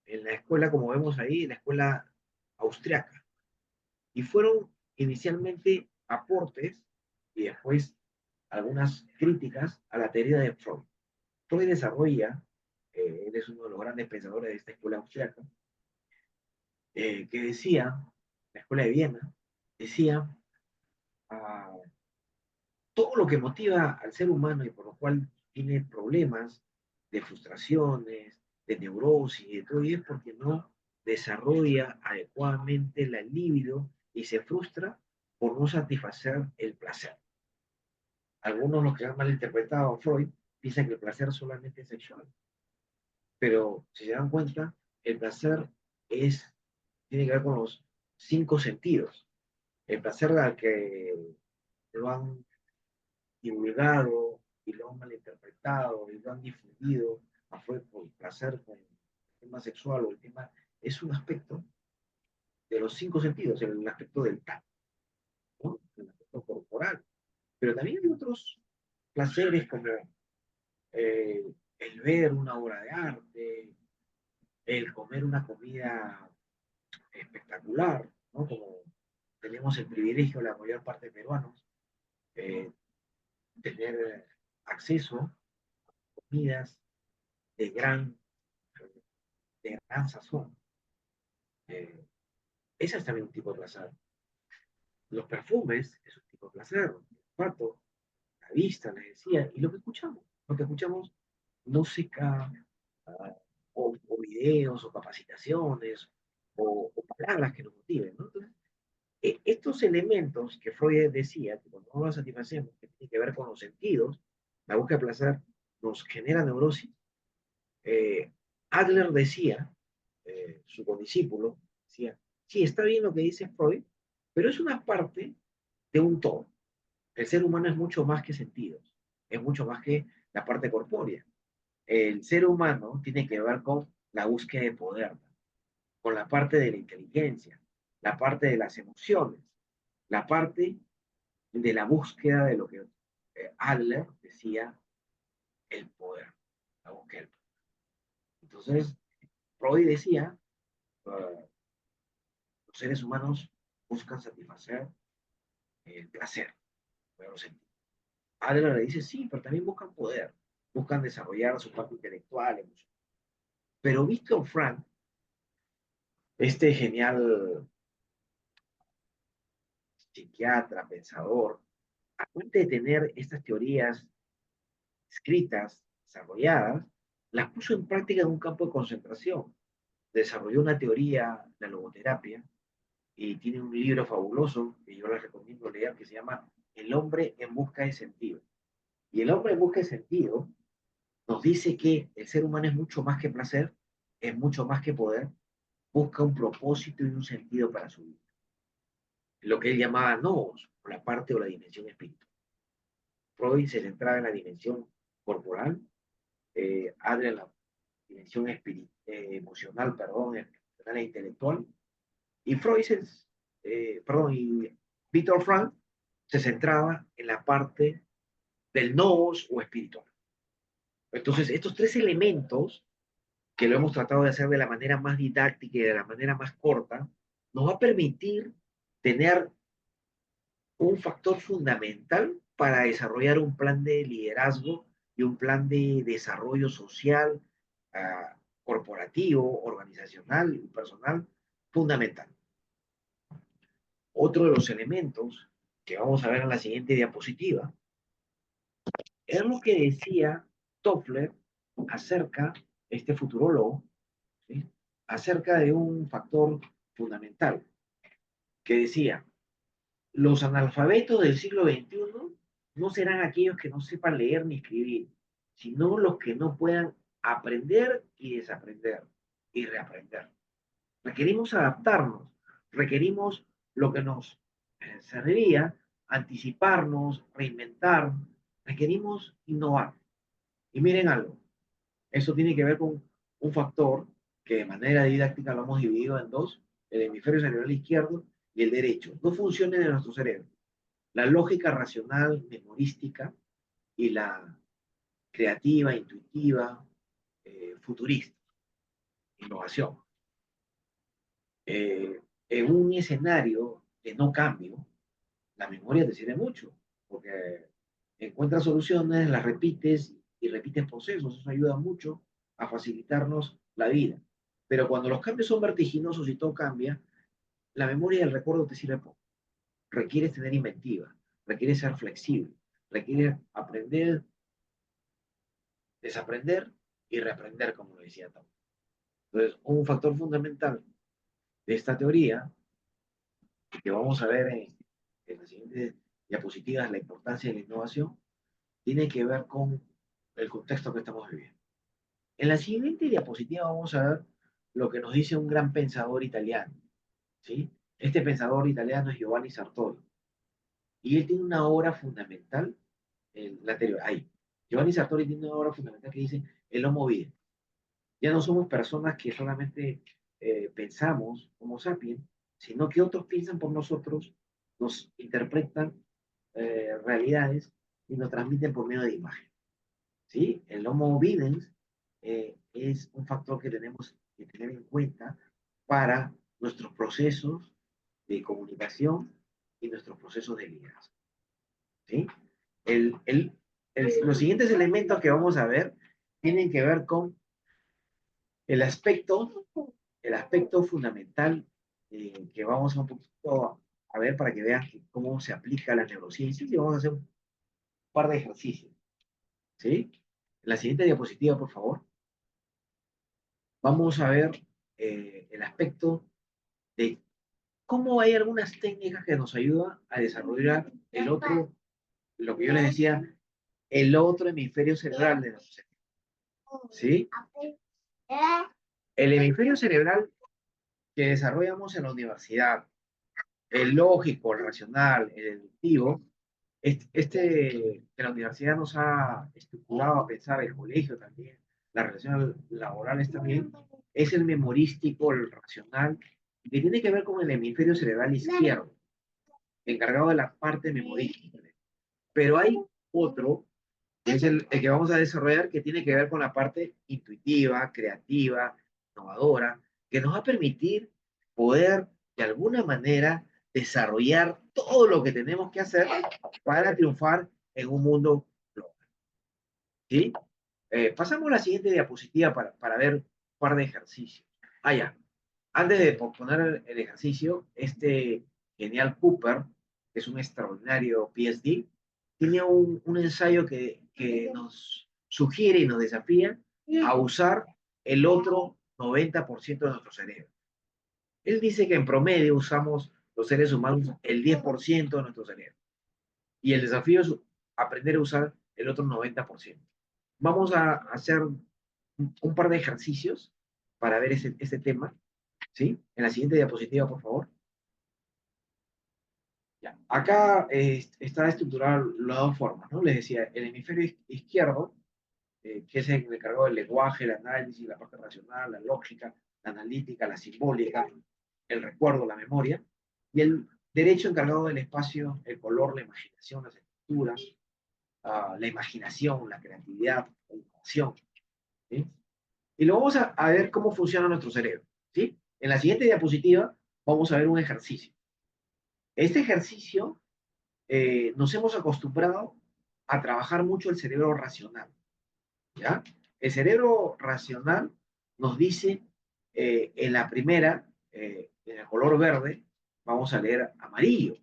en la escuela, como vemos ahí, en la escuela austriaca. Y fueron inicialmente aportes y después algunas críticas a la teoría de Freud. Freud desarrolla, él es uno de los grandes pensadores de esta escuela austriaca, que decía, la escuela de Viena, decía, ah, todo lo que motiva al ser humano y por lo cual tiene problemas de frustraciones, de neurosis, de todo, y es porque no desarrolla adecuadamente la libido y se frustra por no satisfacer el placer. Algunos, los que han malinterpretado a Freud, piensan que el placer solamente es sexual, pero si se dan cuenta, el placer tiene que ver con los cinco sentidos. El placer al que lo han divulgado y lo han malinterpretado y lo han difundido a Freud por placer con el tema sexual o el tema, es un aspecto de los cinco sentidos, el aspecto del tacto, ¿no? El aspecto corporal. Pero también hay otros placeres como el ver una obra de arte, el comer una comida espectacular, ¿no? Como tenemos el privilegio, la mayor parte de peruanos, eh, tener acceso a comidas de gran de gran sazón. Eh, ese es también un tipo de placer. Los perfumes es un tipo de placer. El olfato, la vista, les decía, y lo que escuchamos música o videos o capacitaciones o palabras que nos motiven, ¿no? Entonces, estos elementos que Freud decía, que cuando no los satisfacemos, que tiene que ver con los sentidos, la búsqueda de placer nos genera neurosis. Eh, Adler decía, su condiscípulo, decía, sí, está bien lo que dice Freud, pero es una parte de un todo. El ser humano es mucho más que sentidos, es mucho más que la parte corpórea. El ser humano tiene que ver con la búsqueda de poder, con la parte de la inteligencia, la parte de las emociones, la parte de la búsqueda de lo que Adler decía, el poder, la búsqueda del poder. Entonces, Freud decía, los seres humanos buscan satisfacer el placer, pero Adler le dice, sí, pero también buscan poder, buscan desarrollar su parte intelectual, emocional. Pero Víctor Frank, este genial psiquiatra, pensador, aparte de tener estas teorías escritas, desarrolladas, las puso en práctica en un campo de concentración. Desarrolló una teoría, la logoterapia, y tiene un libro fabuloso que yo les recomiendo leer que se llama El hombre en busca de sentido. Y el hombre en busca de sentido nos dice que el ser humano es mucho más que placer, es mucho más que poder, busca un propósito y un sentido para su vida. Lo que él llamaba noos, o la parte o la dimensión espiritual. Freud se centraba en la dimensión corporal, Adler en la dimensión emocional, perdón, emocional e intelectual, y y Víctor Frank se centraba en la parte del noos o espiritual. Entonces, estos tres elementos, que lo hemos tratado de hacer de la manera más didáctica y de la manera más corta, nos va a permitir tener un factor fundamental para desarrollar un plan de liderazgo y un plan de desarrollo social, corporativo, organizacional y personal fundamental. Otro de los elementos que vamos a ver en la siguiente diapositiva es lo que decía Toffler acerca, este futurólogo, ¿sí? Acerca de un factor fundamental que decía, los analfabetos del siglo XXI no serán aquellos que no sepan leer ni escribir, sino los que no puedan aprender y desaprender y reaprender. Requerimos adaptarnos, requerimos lo que nos serviría, anticiparnos, reinventar, requerimos innovar. Y miren algo, eso tiene que ver con un factor que de manera didáctica lo hemos dividido en dos, el hemisferio cerebral izquierdo y el derecho. Dos funciones de nuestro cerebro, la lógica racional, memorística y la creativa, intuitiva, futurista, innovación. Eh, en un escenario de no cambio, la memoria te sirve mucho, porque encuentras soluciones, las repites y repites procesos, eso ayuda mucho a facilitarnos la vida. Pero cuando los cambios son vertiginosos y todo cambia, la memoria y el recuerdo te sirve poco. Requieres tener inventiva, requieres ser flexible, requieres aprender, desaprender y reaprender, como lo decía Tom. Entonces, un factor fundamental de esta teoría, que vamos a ver en las siguientes diapositivas, la importancia de la innovación, tiene que ver con el contexto que estamos viviendo. En la siguiente diapositiva vamos a ver lo que nos dice un gran pensador italiano, ¿sí? Este pensador italiano es Giovanni Sartori, y él tiene una obra fundamental, la anterior, ahí. Giovanni Sartori tiene una obra fundamental que dice el Homo Videns. Ya no somos personas que solamente pensamos como sapiens, sino que otros piensan por nosotros, nos interpretan realidades y nos transmiten por medio de imagen. ¿Sí? El Homo videns es un factor que tenemos que tener en cuenta para nuestros procesos de comunicación y nuestros procesos de liderazgo. ¿Sí? El, el, los siguientes elementos que vamos a ver tienen que ver con el aspecto, el aspecto fundamental que vamos a un poquito a ver para que vean cómo se aplica la neurociencia y vamos a hacer un par de ejercicios. ¿Sí? En la siguiente diapositiva, por favor. Vamos a ver el aspecto de cómo hay algunas técnicas que nos ayudan a desarrollar el otro, lo que yo les decía, el otro hemisferio cerebral de nuestro cerebro. ¿Sí? El hemisferio cerebral que desarrollamos en la universidad, el lógico, el racional, el deductivo, que la universidad nos ha estructurado a pensar, el colegio también, las relaciones laborales también, es el memorístico, el racional, que tiene que ver con el hemisferio cerebral izquierdo, encargado de la parte memorística. Pero hay otro, que es el que vamos a desarrollar, que tiene que ver con la parte intuitiva, creativa, innovadora, que nos va a permitir poder, de alguna manera, desarrollar todo lo que tenemos que hacer para triunfar en un mundo global. ¿Sí? Pasamos a la siguiente diapositiva para ver un par de ejercicios. Ah, ya. Antes de poner el ejercicio, este genial Cooper, que es un extraordinario PhD, tiene un ensayo que nos sugiere y nos desafía a usar el otro 90% de nuestro cerebro. Él dice que en promedio usamos los seres humanos el 10% de nuestro cerebro. Y el desafío es aprender a usar el otro 90%. Vamos a hacer un par de ejercicios para ver ese tema, ¿sí? En la siguiente diapositiva, por favor. Ya. Acá está estructurado las dos formas, ¿no? Les decía, el hemisferio izquierdo, que es el encargado del lenguaje, el análisis, la parte racional, la lógica, la analítica, la simbólica, el recuerdo, la memoria, y el derecho encargado del espacio, el color, la imaginación, las estructuras, la imaginación, la creatividad, la innovación, ¿sí? Y luego vamos a ver cómo funciona nuestro cerebro, ¿sí? En la siguiente diapositiva vamos a ver un ejercicio. Este ejercicio nos hemos acostumbrado a trabajar mucho el cerebro racional, ¿ya? El cerebro racional nos dice en la primera, en el color verde, vamos a leer amarillo,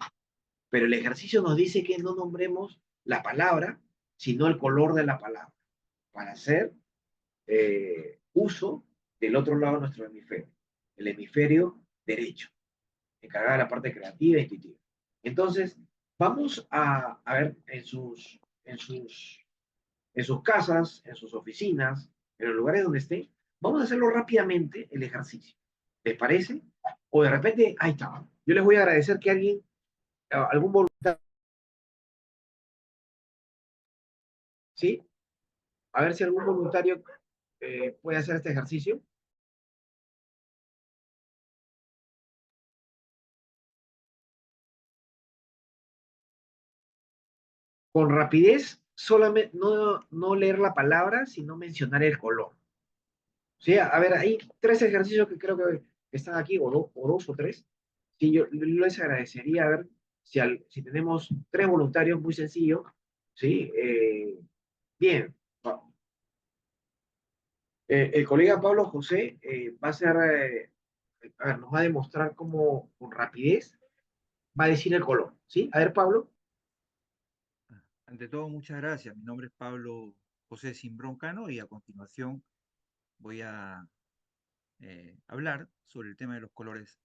pero el ejercicio nos dice que no nombremos la palabra, sino el color de la palabra, para hacer uso del otro lado de nuestro hemisferio, el hemisferio derecho, encargada de la parte creativa e intuitiva. Entonces, vamos a ver en sus casas, en sus oficinas, en los lugares donde estén, vamos a hacerlo rápidamente el ejercicio. ¿Les parece? O de repente, ahí está. Yo les voy a agradecer que alguien, algún voluntario, ¿sí? A ver si algún voluntario puede hacer este ejercicio. Con rapidez, solamente no leer la palabra, sino mencionar el color. Sí, a ver, hay tres ejercicios que creo que están aquí, o dos o tres. Sí, yo les agradecería a ver si tenemos tres voluntarios, muy sencillo. Sí, bien. El colega Pablo José va a ser, a ver, nos va a demostrar cómo con rapidez va a decir el color. ¿Sí? A ver, Pablo. Ante todo, muchas gracias. Mi nombre es Pablo José Simbrón Cano y a continuación voy a hablar sobre el tema de los colores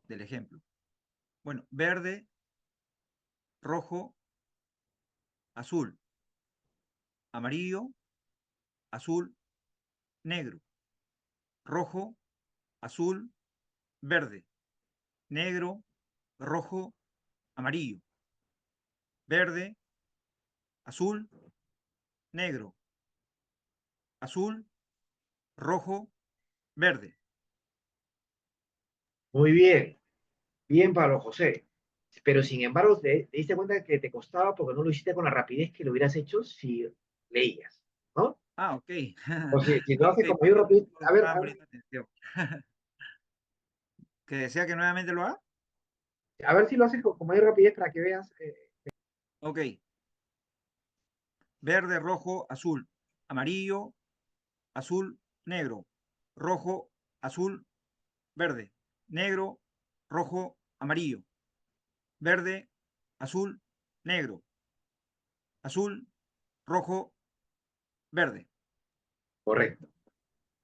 del ejemplo. Bueno, verde, rojo, azul, amarillo, azul, negro, rojo, azul, verde, negro, rojo, amarillo, verde, azul, negro, azul, rojo, verde. Muy bien. Bien, Pablo José. Pero sin embargo, te diste cuenta que te costaba porque no lo hiciste con la rapidez que lo hubieras hecho si leías, ¿no? Ah, ok. O si lo haces Ok, con mayor rapidez. perdón, A ver, estaba poniendo atención. ¿Que desea que nuevamente lo haga? a ver si lo haces con mayor rapidez para que veas. Ok. Verde, rojo, azul, amarillo, azul, negro, rojo, azul, verde, negro, rojo, amarillo, verde, azul, negro, azul, rojo, verde. Correcto.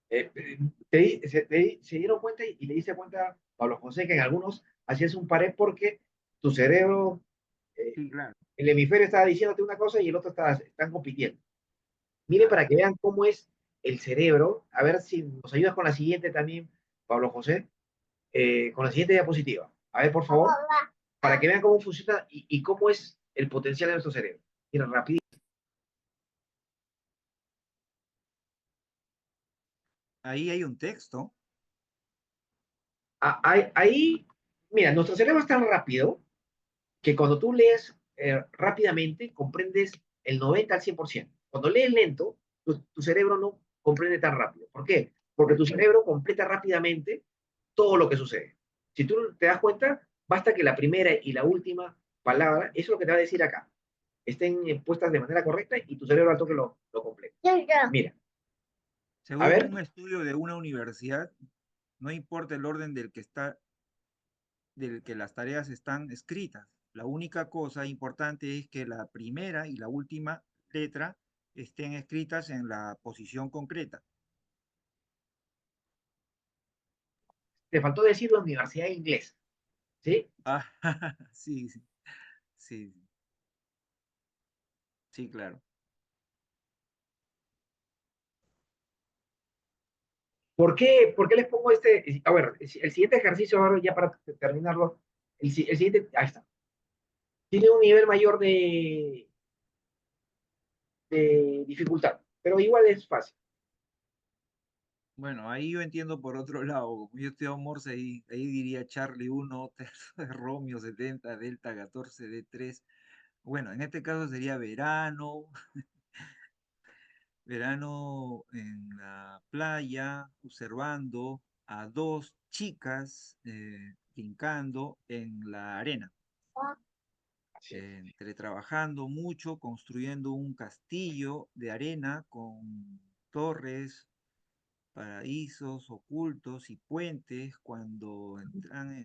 Se dieron cuenta y le diste cuenta, Pablo José, que en algunos hacías un pared porque tu cerebro, eh, Sí, claro, el hemisferio estaba diciéndote una cosa y el otro están compitiendo. Mire claro. para que vean cómo es el cerebro. A ver si nos ayudas con la siguiente también, Pablo José, con la siguiente diapositiva. A ver, por favor, para que vean cómo funciona y cómo es el potencial de nuestro cerebro. Mira, rápido. Ahí hay un texto. Ahí, mira, nuestro cerebro es tan rápido que cuando tú lees rápidamente, comprendes el 90 al 100%. Cuando lees lento, tu cerebro no comprende tan rápido. ¿Por qué? Porque tu cerebro completa rápidamente todo lo que sucede. Si tú te das cuenta, basta que la primera y la última palabra, eso es lo que te va a decir acá, estén puestas de manera correcta y tu cerebro al toque lo completa. Mira, a Según ver, un estudio de una universidad, no importa el orden del que las tareas están escritas. La única cosa importante es que la primera y la última letra estén escritas en la posición concreta. te faltó decir la universidad inglesa, ¿sí? Ah, sí, sí, sí, sí, claro. Por qué les pongo este? A ver, el siguiente ejercicio, ahora ya para terminarlo, el siguiente, ahí está. Tiene un nivel mayor de dificultad, pero igual es fácil. Bueno, ahí yo entiendo por otro lado, como yo estoy Morse, ahí diría Charlie 1, Romeo 70, Delta 14, D3. Bueno, en este caso sería verano, verano en la playa, observando a dos chicas brincando en la arena, Así es. entre trabajando mucho, construyendo un castillo de arena con torres, paraísos ocultos y puentes cuando entran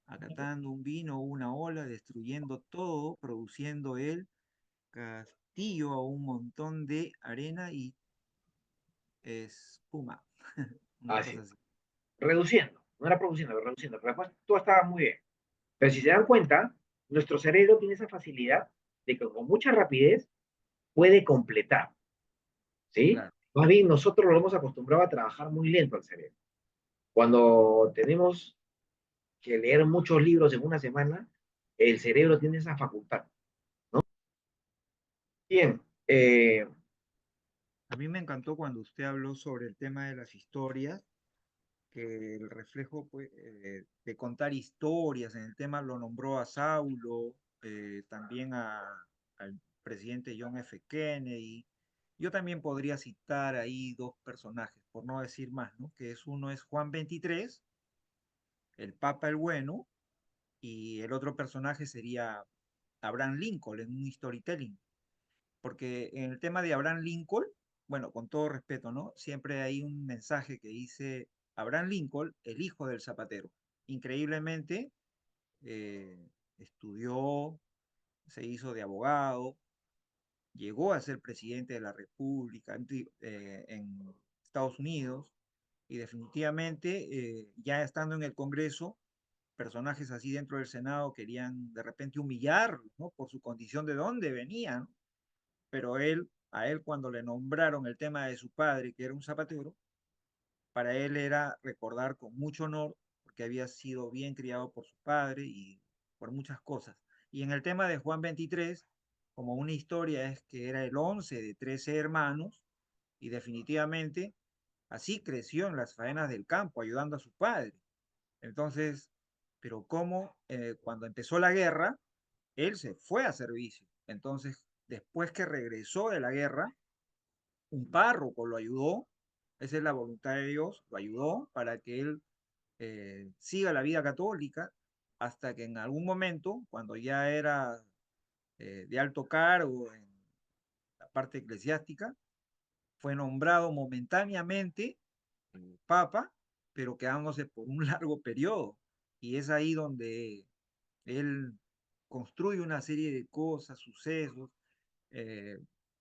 acatando un vino o una ola, destruyendo todo, produciendo el castillo a un montón de arena y espuma, una Así cosa es. así. Reduciendo, no era produciendo, pero reduciendo, pero después todo estaba muy bien. Pero si se dan cuenta, nuestro cerebro tiene esa facilidad de que con mucha rapidez puede completar, ¿sí? Claro, Más bien nosotros lo hemos acostumbrado a trabajar muy lento al cerebro. Cuando tenemos que leer muchos libros en una semana, el cerebro tiene esa facultad. Bien, a mí me encantó cuando usted habló sobre el tema de las historias, que el reflejo pues, de contar historias en el tema lo nombró a Saulo, también al presidente John F. Kennedy. Yo también podría citar ahí dos personajes, por no decir más, ¿no? Que es uno es Juan XXIII, el Papa el Bueno, y el otro personaje sería Abraham Lincoln en un storytelling. Porque en el tema de Abraham Lincoln, bueno, con todo respeto, ¿no? Siempre hay un mensaje que dice Abraham Lincoln, el hijo del zapatero. Increíblemente, estudió, se hizo de abogado, llegó a ser presidente de la República en Estados Unidos y definitivamente, ya estando en el Congreso, personajes así dentro del Senado querían de repente humillarlo, ¿no? Por su condición de dónde venía, ¿no? Pero a él cuando le nombraron el tema de su padre, que era un zapatero, para él era recordar con mucho honor, porque había sido bien criado por su padre y por muchas cosas. Y en el tema de Juan XXIII, como una historia es que era el 11 de 13 hermanos, y definitivamente así creció en las faenas del campo, ayudando a su padre. Entonces, pero como cuando empezó la guerra, él se fue a servicio. Entonces, después que regresó de la guerra, un párroco lo ayudó, esa es la voluntad de Dios, lo ayudó para que él siga la vida católica hasta que en algún momento, cuando ya era de alto cargo en la parte eclesiástica, fue nombrado momentáneamente papa, pero quedándose por un largo periodo. Y es ahí donde él construye una serie de cosas, sucesos, eh,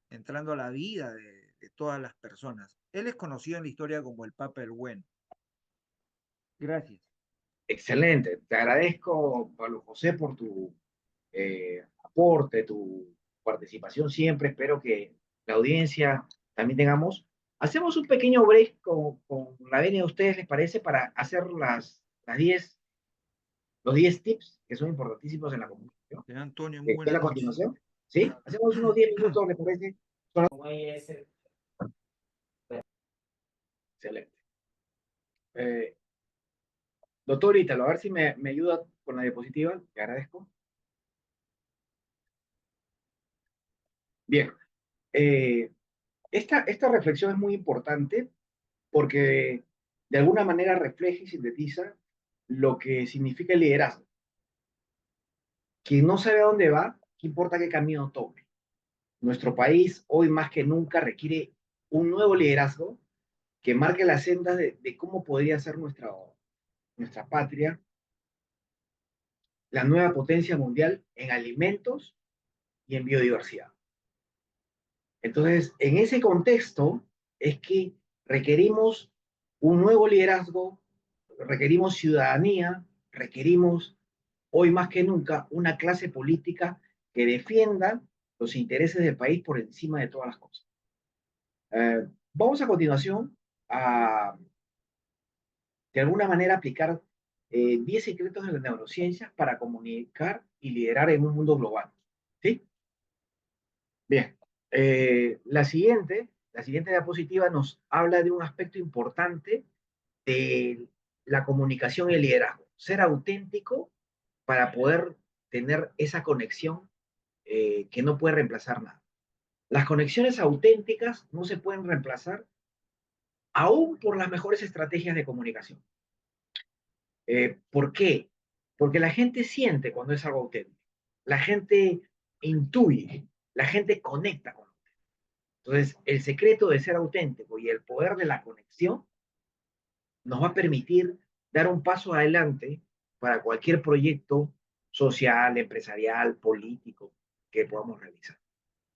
entrando a la vida de todas las personas. Él es conocido en la historia como el Papa el Bueno. Gracias. excelente. Te agradezco, Pablo José, por tu aporte, tu participación siempre. Espero que la audiencia también tengamos. Hacemos un pequeño break con la venia de ustedes, ¿les parece? Para hacer las 10, los 10 tips que son importantísimos en la comunicación. Señor Antonio, muy Que es buenas la noches. continuación. ¿Sí? Hacemos unos 10 minutos, ¿les parece? Excelente. Eh, Doctor Ítalo, a ver si me ayuda con la diapositiva. Te agradezco. Bien. Eh, esta reflexión es muy importante porque de alguna manera refleja y sintetiza lo que significa el liderazgo. Quien no sabe a dónde va, ¿qué importa qué camino tome? Nuestro país hoy más que nunca requiere un nuevo liderazgo que marque la senda de cómo podría ser nuestra patria la nueva potencia mundial en alimentos y en biodiversidad. Entonces, en ese contexto es que requerimos un nuevo liderazgo requerimos ciudadanía, requerimos hoy más que nunca una clase política que defienda los intereses del país por encima de todas las cosas. Vamos a continuación a, de alguna manera, aplicar 10 secretos de las neurociencias para comunicar y liderar en un mundo global. ¿Sí? Bien. La siguiente diapositiva nos habla de un aspecto importante de la comunicación y el liderazgo. Ser auténtico para poder tener esa conexión que no puede reemplazar nada. Las conexiones auténticas no se pueden reemplazar aún por las mejores estrategias de comunicación. ¿Por qué? Porque la gente siente cuando es algo auténtico. La gente intuye, la gente conecta con. Entonces, el secreto de ser auténtico y el poder de la conexión nos va a permitir dar un paso adelante para cualquier proyecto social, empresarial, político que podamos realizar.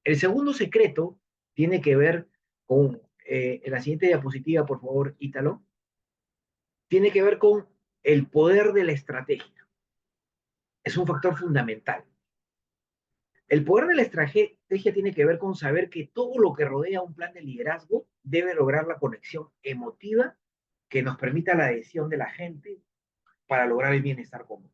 El segundo secreto tiene que ver con, en la siguiente diapositiva, por favor, Ítalo, tiene que ver con el poder de la estrategia. Es un factor fundamental. El poder de la estrategia tiene que ver con saber que todo lo que rodea un plan de liderazgo debe lograr la conexión emotiva que nos permita la adhesión de la gente para lograr el bienestar común.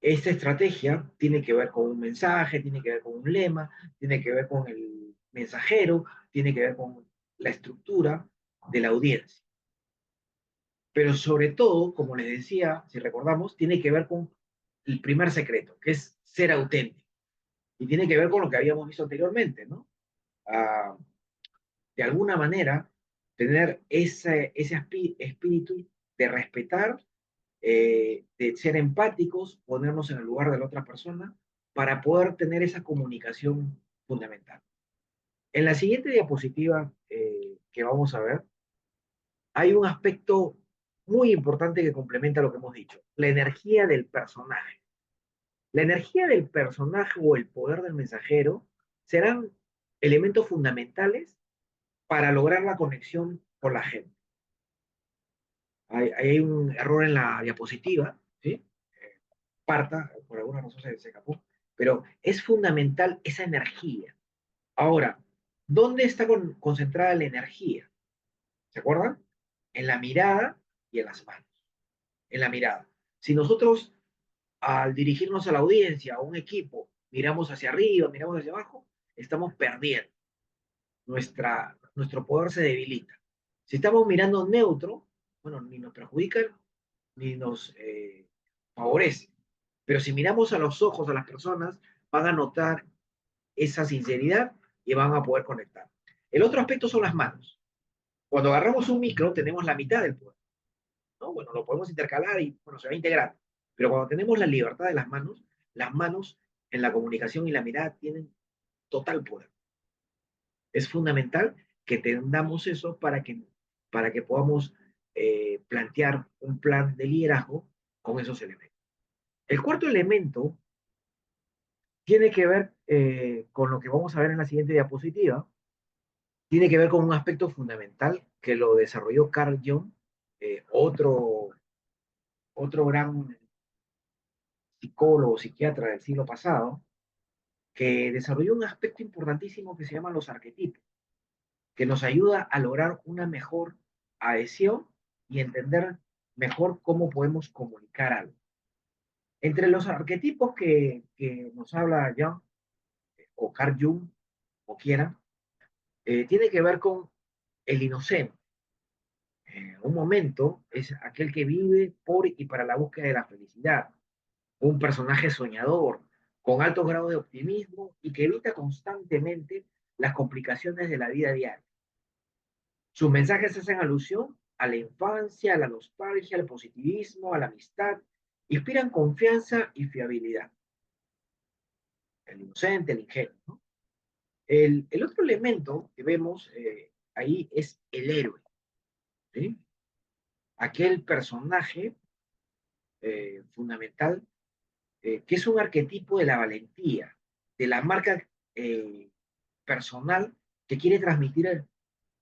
Esta estrategia tiene que ver con un mensaje, tiene que ver con un lema, tiene que ver con el mensajero, tiene que ver con la estructura de la audiencia. Pero sobre todo, como les decía, si recordamos, tiene que ver con el primer secreto, que es ser auténtico. Y tiene que ver con lo que habíamos visto anteriormente, ¿no? Ah, de alguna manera, tener ese espíritu de respetar, de ser empáticos, ponernos en el lugar de la otra persona, para poder tener esa comunicación fundamental. En la siguiente diapositiva que vamos a ver, hay un aspecto muy importante que complementa lo que hemos dicho, la energía del personaje. La energía del personaje o el poder del mensajero serán elementos fundamentales para lograr la conexión con la gente. Hay un error en la diapositiva, ¿sí? Parta, por alguna razón se escapó, pero es fundamental esa energía. Ahora, ¿dónde está concentrada la energía? ¿Se acuerdan? En la mirada y en las manos. En la mirada. Si nosotros al dirigirnos a la audiencia, a un equipo, miramos hacia arriba, miramos hacia abajo, estamos perdiendo. Nuestro poder se debilita. Si estamos mirando neutro, bueno, ni nos perjudican ni nos favorece. Pero si miramos a los ojos a las personas, van a notar esa sinceridad y van a poder conectar. El otro aspecto son las manos. Cuando agarramos un micro, tenemos la mitad del poder, ¿no? Bueno, lo podemos intercalar y, bueno, se va a integrar. Pero cuando tenemos la libertad de las manos en la comunicación y la mirada tienen total poder. Es fundamental que tengamos eso para que podamos plantear un plan de liderazgo con esos elementos. El cuarto elemento tiene que ver con lo que vamos a ver en la siguiente diapositiva. Tiene que ver con un aspecto fundamental que lo desarrolló Carl Jung, otro gran psicólogo, psiquiatra del siglo pasado, que desarrolló un aspecto importantísimo que se llama los arquetipos, que nos ayuda a lograr una mejor adhesión y entender mejor cómo podemos comunicar algo. Entre los arquetipos que nos habla Jung, o Carl Jung, o quieran, tiene que ver con el inocente. Un momento es aquel que vive por y para la búsqueda de la felicidad. Un personaje soñador, con alto grado de optimismo y que evita constantemente las complicaciones de la vida diaria. Sus mensajes hacen alusión a la infancia, a la nostalgia, al positivismo, a la amistad, inspiran confianza y fiabilidad. El inocente, el ingenuo, ¿no? El otro elemento que vemos ahí es el héroe, ¿sí? Aquel personaje fundamental que es un arquetipo de la valentía, de la marca eh, personal que quiere transmitir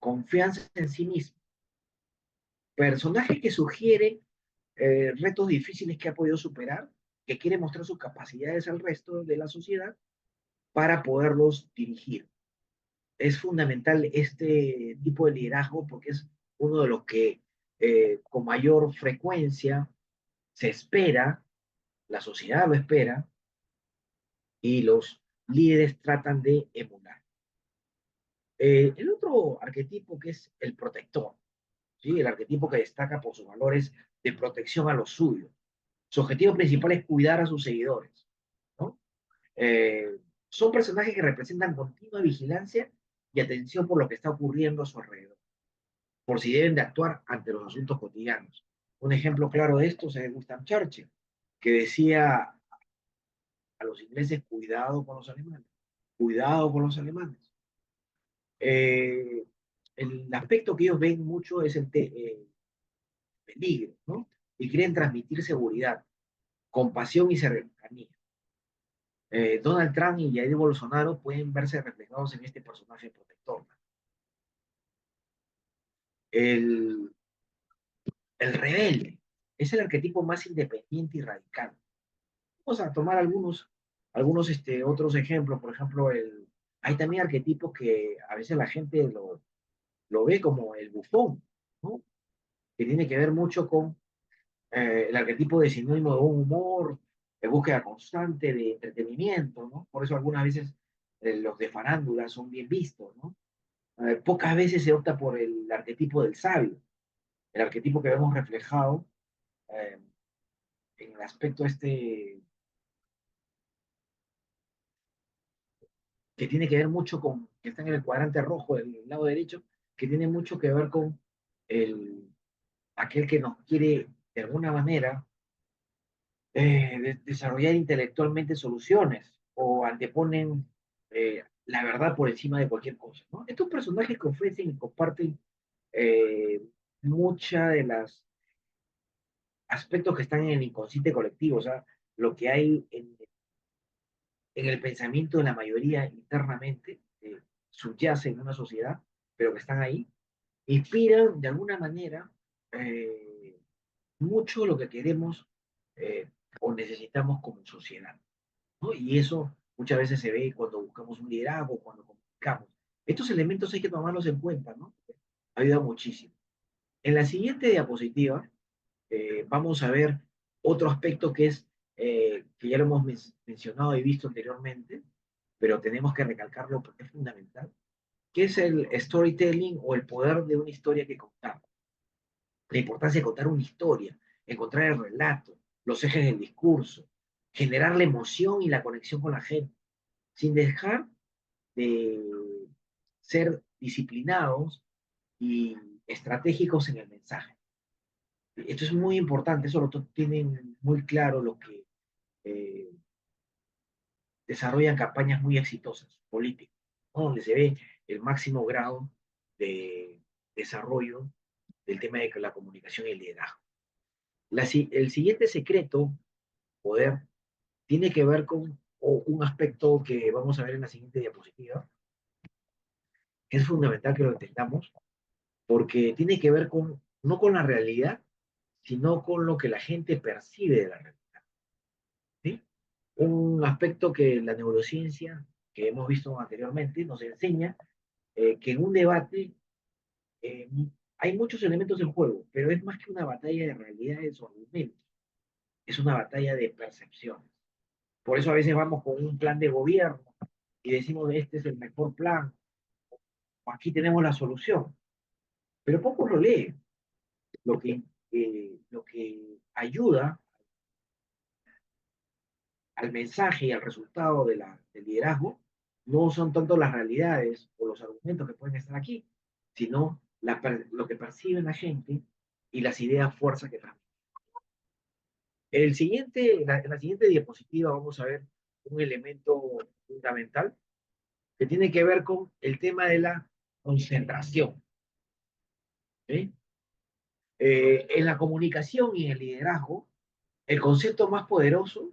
confianza en sí mismo. Personaje que sugiere retos difíciles que ha podido superar, que quiere mostrar sus capacidades al resto de la sociedad para poderlos dirigir. Es fundamental este tipo de liderazgo porque es uno de los que con mayor frecuencia se espera, la sociedad lo espera y los líderes tratan de emular. El otro arquetipo que es el protector, ¿sí? El arquetipo que destaca por sus valores de protección a los suyos. Su objetivo principal es cuidar a sus seguidores, ¿no? Son personajes que representan continua vigilancia y atención por lo que está ocurriendo a su alrededor, por si deben de actuar ante los asuntos cotidianos. Un ejemplo claro de esto es Winston Churchill, que decía a los ingleses, cuidado con los alemanes, cuidado con los alemanes. Eh, el aspecto que ellos ven mucho es el peligro, ¿no? Y quieren transmitir seguridad, compasión y cercanía. Donald Trump y Jair Bolsonaro pueden verse reflejados en este personaje protector. El, el rebelde es el arquetipo más independiente y radical. Vamos a tomar algunos otros ejemplos. Por ejemplo, hay también arquetipos que a veces la gente lo ve como el bufón, ¿no? Que tiene que ver mucho con el arquetipo de sinónimo de buen humor, de búsqueda constante de entretenimiento, ¿no? Por eso algunas veces los de farándula son bien vistos, ¿no? Pocas veces se opta por el arquetipo del sabio, el arquetipo que vemos reflejado eh, en el aspecto que tiene que ver mucho con, que está en el cuadrante rojo del lado derecho, que tiene mucho que ver con el, aquel que nos quiere de alguna manera desarrollar intelectualmente soluciones o anteponen la verdad por encima de cualquier cosa, ¿no? Estos personajes que ofrecen y comparten eh, muchas de las aspectos que están en el inconsciente colectivo, o sea, lo que hay en el pensamiento de la mayoría internamente, subyace en una sociedad, pero que están ahí, inspiran de alguna manera eh, mucho lo que queremos eh, o necesitamos como sociedad, ¿no? Y eso muchas veces se ve cuando buscamos un liderazgo, cuando comunicamos. Estos elementos hay que tomarlos en cuenta, ¿no? Ayuda muchísimo. En la siguiente diapositiva vamos a ver otro aspecto que es, que ya lo hemos mencionado y visto anteriormente, pero tenemos que recalcarlo porque es fundamental, que es el storytelling o el poder de una historia que contar. La importancia de contar una historia, encontrar el relato, los ejes del discurso, generar la emoción y la conexión con la gente, sin dejar de ser disciplinados y estratégicos en el mensaje. Esto es muy importante, eso lo tienen muy claro los que eh, desarrollan campañas muy exitosas, políticas, ¿no? Donde se ve el máximo grado de desarrollo del tema de la comunicación y el liderazgo. El siguiente secreto, poder, tiene que ver con un aspecto que vamos a ver en la siguiente diapositiva, que es fundamental que lo entendamos, porque tiene que ver con, no con la realidad, sino con lo que la gente percibe de la realidad, ¿sí? Un aspecto que la neurociencia, que hemos visto anteriormente, nos enseña que en un debate eh, hay muchos elementos en juego, pero es más que una batalla de realidades o argumentos, es una batalla de percepciones. Por eso a veces vamos con un plan de gobierno y decimos, este es el mejor plan, o aquí tenemos la solución, pero pocos lo leen. Lo que ayuda al mensaje y al resultado del liderazgo no son tanto las realidades o los argumentos que pueden estar aquí, sino lo que percibe la gente y las ideas fuerzas que transmiten. En la siguiente diapositiva vamos a ver un elemento fundamental que tiene que ver con el tema de la concentración. ¿Sí? En la comunicación y en el liderazgo, el concepto más poderoso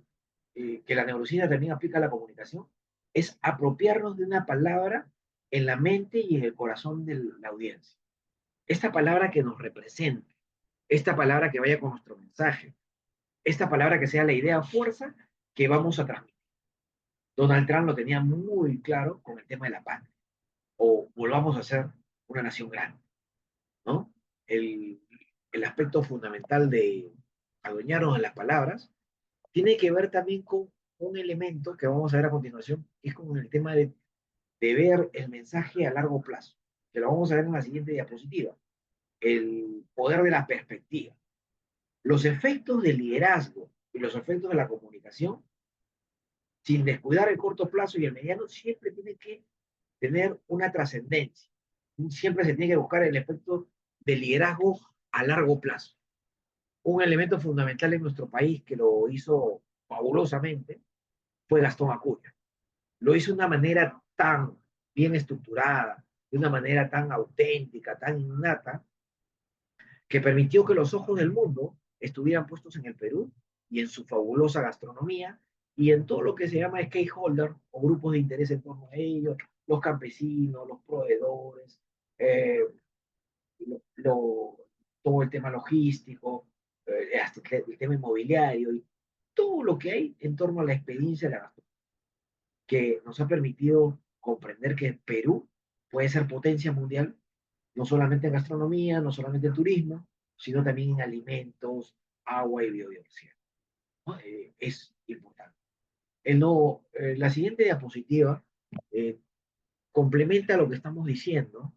que la neurociencia también aplica a la comunicación es apropiarnos de una palabra en la mente y en el corazón de la audiencia. Esta palabra que nos represente, esta palabra que vaya con nuestro mensaje, esta palabra que sea la idea fuerza que vamos a transmitir. Donald Trump lo tenía muy claro con el tema de la patria, o volvamos a ser una nación grande, ¿no? El, el aspecto fundamental de adueñarnos de las palabras tiene que ver también con un elemento que vamos a ver a continuación, que es con el tema de ver el mensaje a largo plazo, que lo vamos a ver en la siguiente diapositiva, el poder de la perspectiva. Los efectos del liderazgo y los efectos de la comunicación, sin descuidar el corto plazo y el mediano, siempre tienen que tener una trascendencia. Siempre se tiene que buscar el efecto del liderazgo a largo plazo. Un elemento fundamental en nuestro país que lo hizo fabulosamente fue Gastón Acuña. Lo hizo de una manera tan bien estructurada, de una manera tan auténtica, tan innata, que permitió que los ojos del mundo estuvieran puestos en el Perú y en su fabulosa gastronomía y en todo lo que se llama stakeholder o grupos de interés en torno a ellos, los campesinos, los proveedores, eh, lo, todo el tema logístico, hasta el tema inmobiliario y todo lo que hay en torno a la experiencia de la gastronomía, que nos ha permitido comprender que Perú puede ser potencia mundial, no solamente en gastronomía, no solamente en turismo, sino también en alimentos, agua y biodiversidad, ¿no? Es importante. No, la siguiente diapositiva eh, complementa lo que estamos diciendo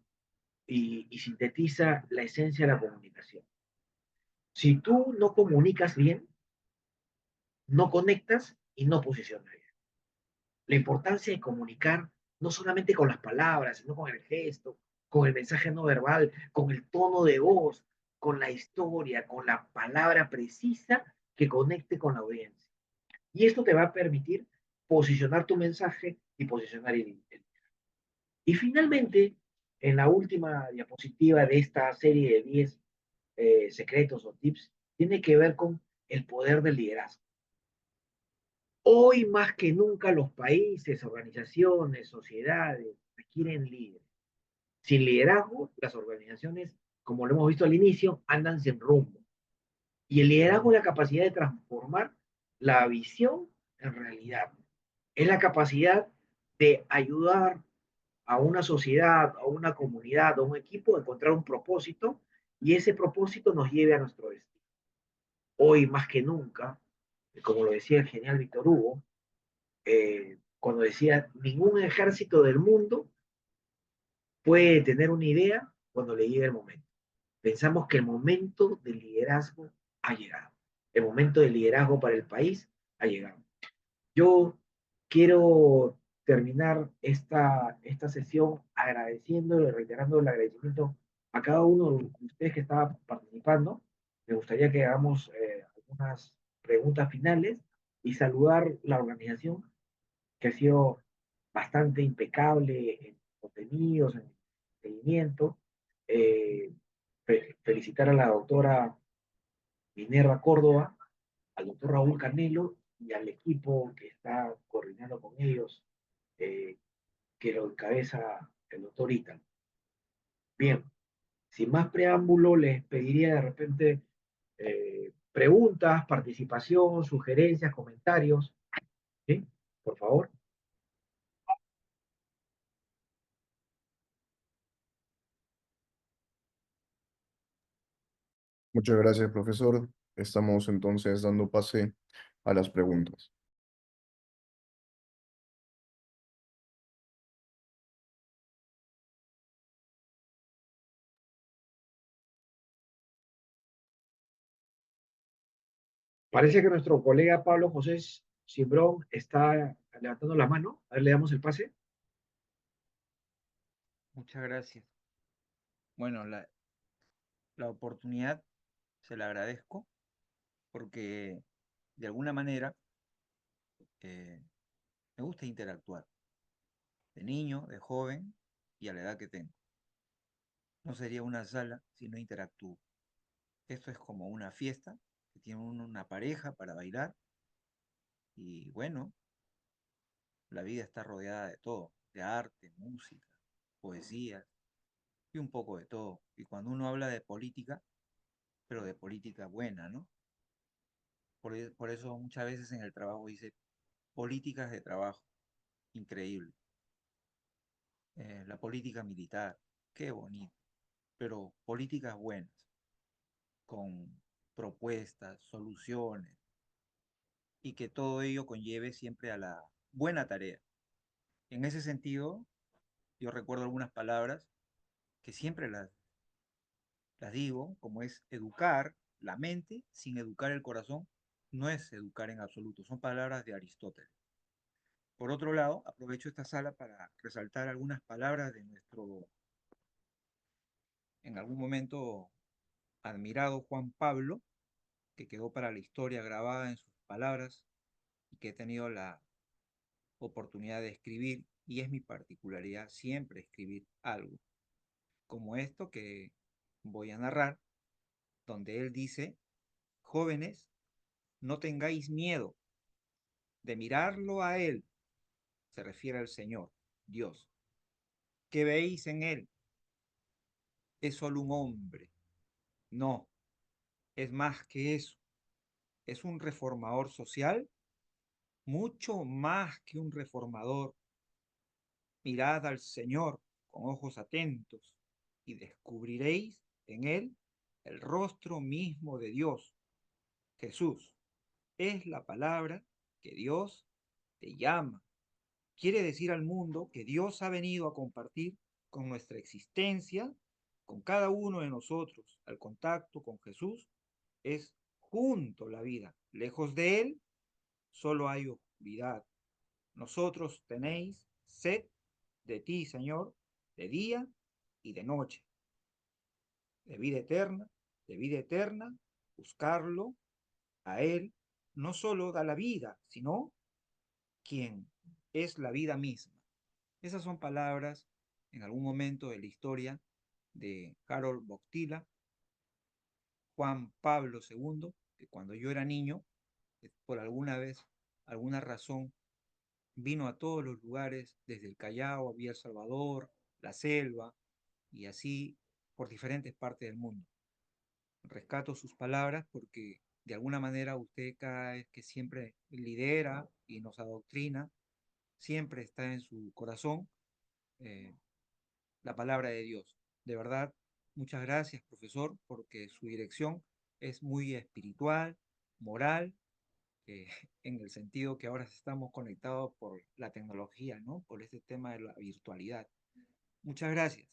y sintetiza la esencia de la comunicación. Si tú no comunicas bien, no conectas y no posicionas bien. La importancia de comunicar no solamente con las palabras, sino con el gesto, con el mensaje no verbal, con el tono de voz, con la historia, con la palabra precisa que conecte con la audiencia. Y esto te va a permitir posicionar tu mensaje y posicionar el. Y finalmente, en la última diapositiva de esta serie de 10 secretos o tips, tiene que ver con el poder del liderazgo. Hoy más que nunca los países, organizaciones, sociedades requieren líderes. Sin liderazgo, las organizaciones, como lo hemos visto al inicio, andan sin rumbo. Y el liderazgo es la capacidad de transformar la visión en realidad. Es la capacidad de ayudar a una sociedad, a una comunidad, a un equipo a encontrar un propósito y ese propósito nos lleve a nuestro destino. Hoy más que nunca, como lo decía el genial Víctor Hugo, cuando decía, ningún ejército del mundo puede tener una idea cuando le llegue el momento. Pensamos que el momento del liderazgo ha llegado. El momento del liderazgo para el país ha llegado. Yo quiero terminar esta sesión agradeciendo y reiterando el agradecimiento a cada uno de ustedes que estaba participando. Me gustaría que hagamos algunas preguntas finales y saludar la organización que ha sido bastante impecable en contenidos, en seguimiento. Eh, felicitar a la doctora Minerva Córdoba, al doctor Raúl Canelo y al equipo que está coordinando con ellos, eh, que lo encabeza el doctor Ita. Bien, sin más preámbulo, les pediría de repente preguntas, participación, sugerencias, comentarios, ¿sí? Por favor. Muchas gracias, profesor. Estamos entonces dando pase a las preguntas. Parece que nuestro colega Pablo José Simbrón está levantando la mano. A ver, le damos el pase. Muchas gracias. Bueno, la oportunidad se la agradezco porque de alguna manera eh, me gusta interactuar, de niño, de joven y a la edad que tengo. No sería una sala si no interactúo. Esto es como una fiesta que tiene una pareja para bailar y bueno, la vida está rodeada de todo, de arte, música, poesía y un poco de todo. Y cuando uno habla de política, pero de política buena, ¿no? Por eso muchas veces en el trabajo dice políticas de trabajo, increíble. La política militar, qué bonito, pero políticas buenas, con propuestas, soluciones, y que todo ello conlleve siempre a la buena tarea. En ese sentido, yo recuerdo algunas palabras que siempre las digo, como es educar la mente sin educar el corazón, no es educar en absoluto, son palabras de Aristóteles. Por otro lado, aprovecho esta sala para resaltar algunas palabras de nuestro, en algún momento, admirado Juan Pablo, que quedó para la historia grabada en sus palabras y que he tenido la oportunidad de escribir, y es mi particularidad siempre escribir algo, como esto que voy a narrar, donde él dice: jóvenes, no tengáis miedo de mirarlo a él, se refiere al Señor, Dios. ¿Qué veis en él? Es solo un hombre. No, es más que eso. Es un reformador social, mucho más que un reformador. Mirad al Señor con ojos atentos y descubriréis en él el rostro mismo de Dios. Jesús es la palabra que Dios te llama. Quiere decir al mundo que Dios ha venido a compartir con nuestra existencia, con cada uno de nosotros. Al contacto con Jesús es junto la vida. Lejos de Él solo hay oscuridad. Nosotros tenéis sed de ti, Señor, de día y de noche, de vida eterna, buscarlo a Él no solo da la vida, sino quien es la vida misma. Esas son palabras en algún momento de la historia de Harold Boctila, Juan Pablo II, que cuando yo era niño, por alguna vez, alguna razón, vino a todos los lugares, desde el Callao, a El Salvador, la selva, y así por diferentes partes del mundo. Rescato sus palabras porque de alguna manera usted cada vez que siempre lidera y nos adoctrina, siempre está en su corazón eh, la palabra de Dios. De verdad, muchas gracias, profesor, porque su dirección es muy espiritual, moral, eh, en el sentido que ahora estamos conectados por la tecnología, ¿no? Por este tema de la virtualidad. Muchas gracias.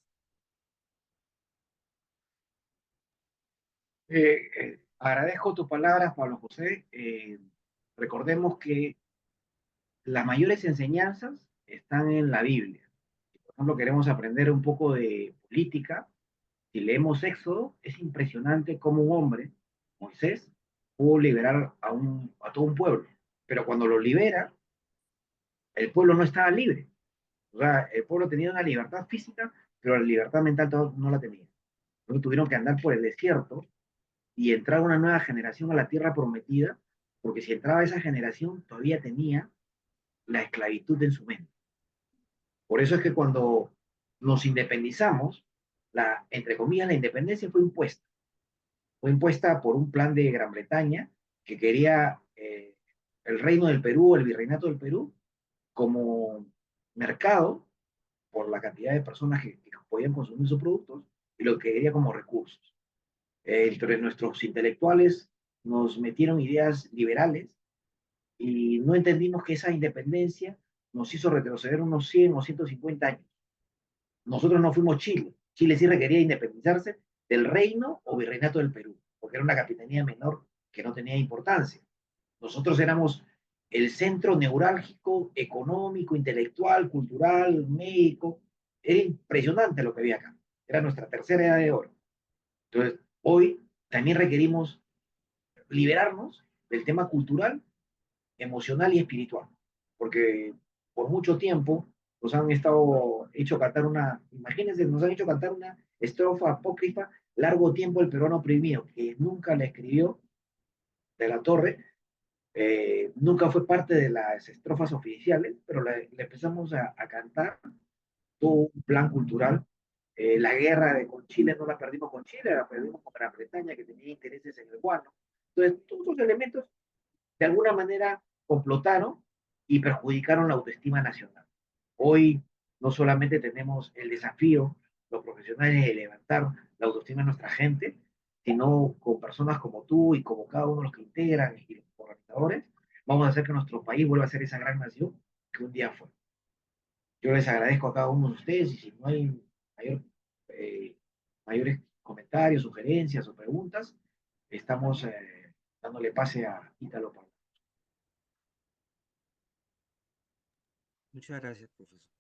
Agradezco tus palabras, Pablo José. Recordemos que las mayores enseñanzas están en la Biblia. Por ejemplo, queremos aprender un poco de política. Si leemos Éxodo, es impresionante cómo un hombre, Moisés, pudo liberar a todo un pueblo. Pero cuando lo libera, el pueblo no estaba libre. O sea, el pueblo tenía una libertad física, pero la libertad mental no la tenía. Entonces tuvieron que andar por el desierto y entrar una nueva generación a la tierra prometida, porque si entraba esa generación, todavía tenía la esclavitud en su mente. Por eso es que cuando nos independizamos, entre comillas, la independencia fue impuesta por un plan de Gran Bretaña que quería el reino del Perú, el virreinato del Perú, como mercado por la cantidad de personas que podían consumir sus productos y lo que quería como recursos. Entre nuestros intelectuales nos metieron ideas liberales y no entendimos que esa independencia nos hizo retroceder unos 100 o 150 años. Nosotros no fuimos Chile. Chile sí requería independizarse del reino o virreinato del Perú, porque era una capitanía menor que no tenía importancia. Nosotros éramos el centro neurálgico, económico, intelectual, cultural, médico. Era impresionante lo que había acá. Era nuestra tercera edad de oro. Entonces, hoy también requerimos liberarnos del tema cultural, emocional y espiritual, porque por mucho tiempo nos han hecho cantar imagínense, nos han hecho cantar una estrofa apócrifa, largo tiempo el peruano oprimido, que nunca la escribió de la Torre, nunca fue parte de las estrofas oficiales, pero le empezamos a cantar todo un plan cultural La guerra con Chile no la perdimos con Chile, la perdimos con Gran Bretaña, que tenía intereses en el guano. Entonces, todos esos elementos de alguna manera complotaron y perjudicaron la autoestima nacional. Hoy no solamente tenemos el desafío, los profesionales, de levantar la autoestima de nuestra gente, sino con personas como tú y como cada uno de los que integran y los organizadores, vamos a hacer que nuestro país vuelva a ser esa gran nación que un día fue. Yo les agradezco a cada uno de ustedes y si no hay mayor, mayores comentarios, sugerencias o preguntas, estamos dándole pase a Ítalo. Muchas gracias, profesor.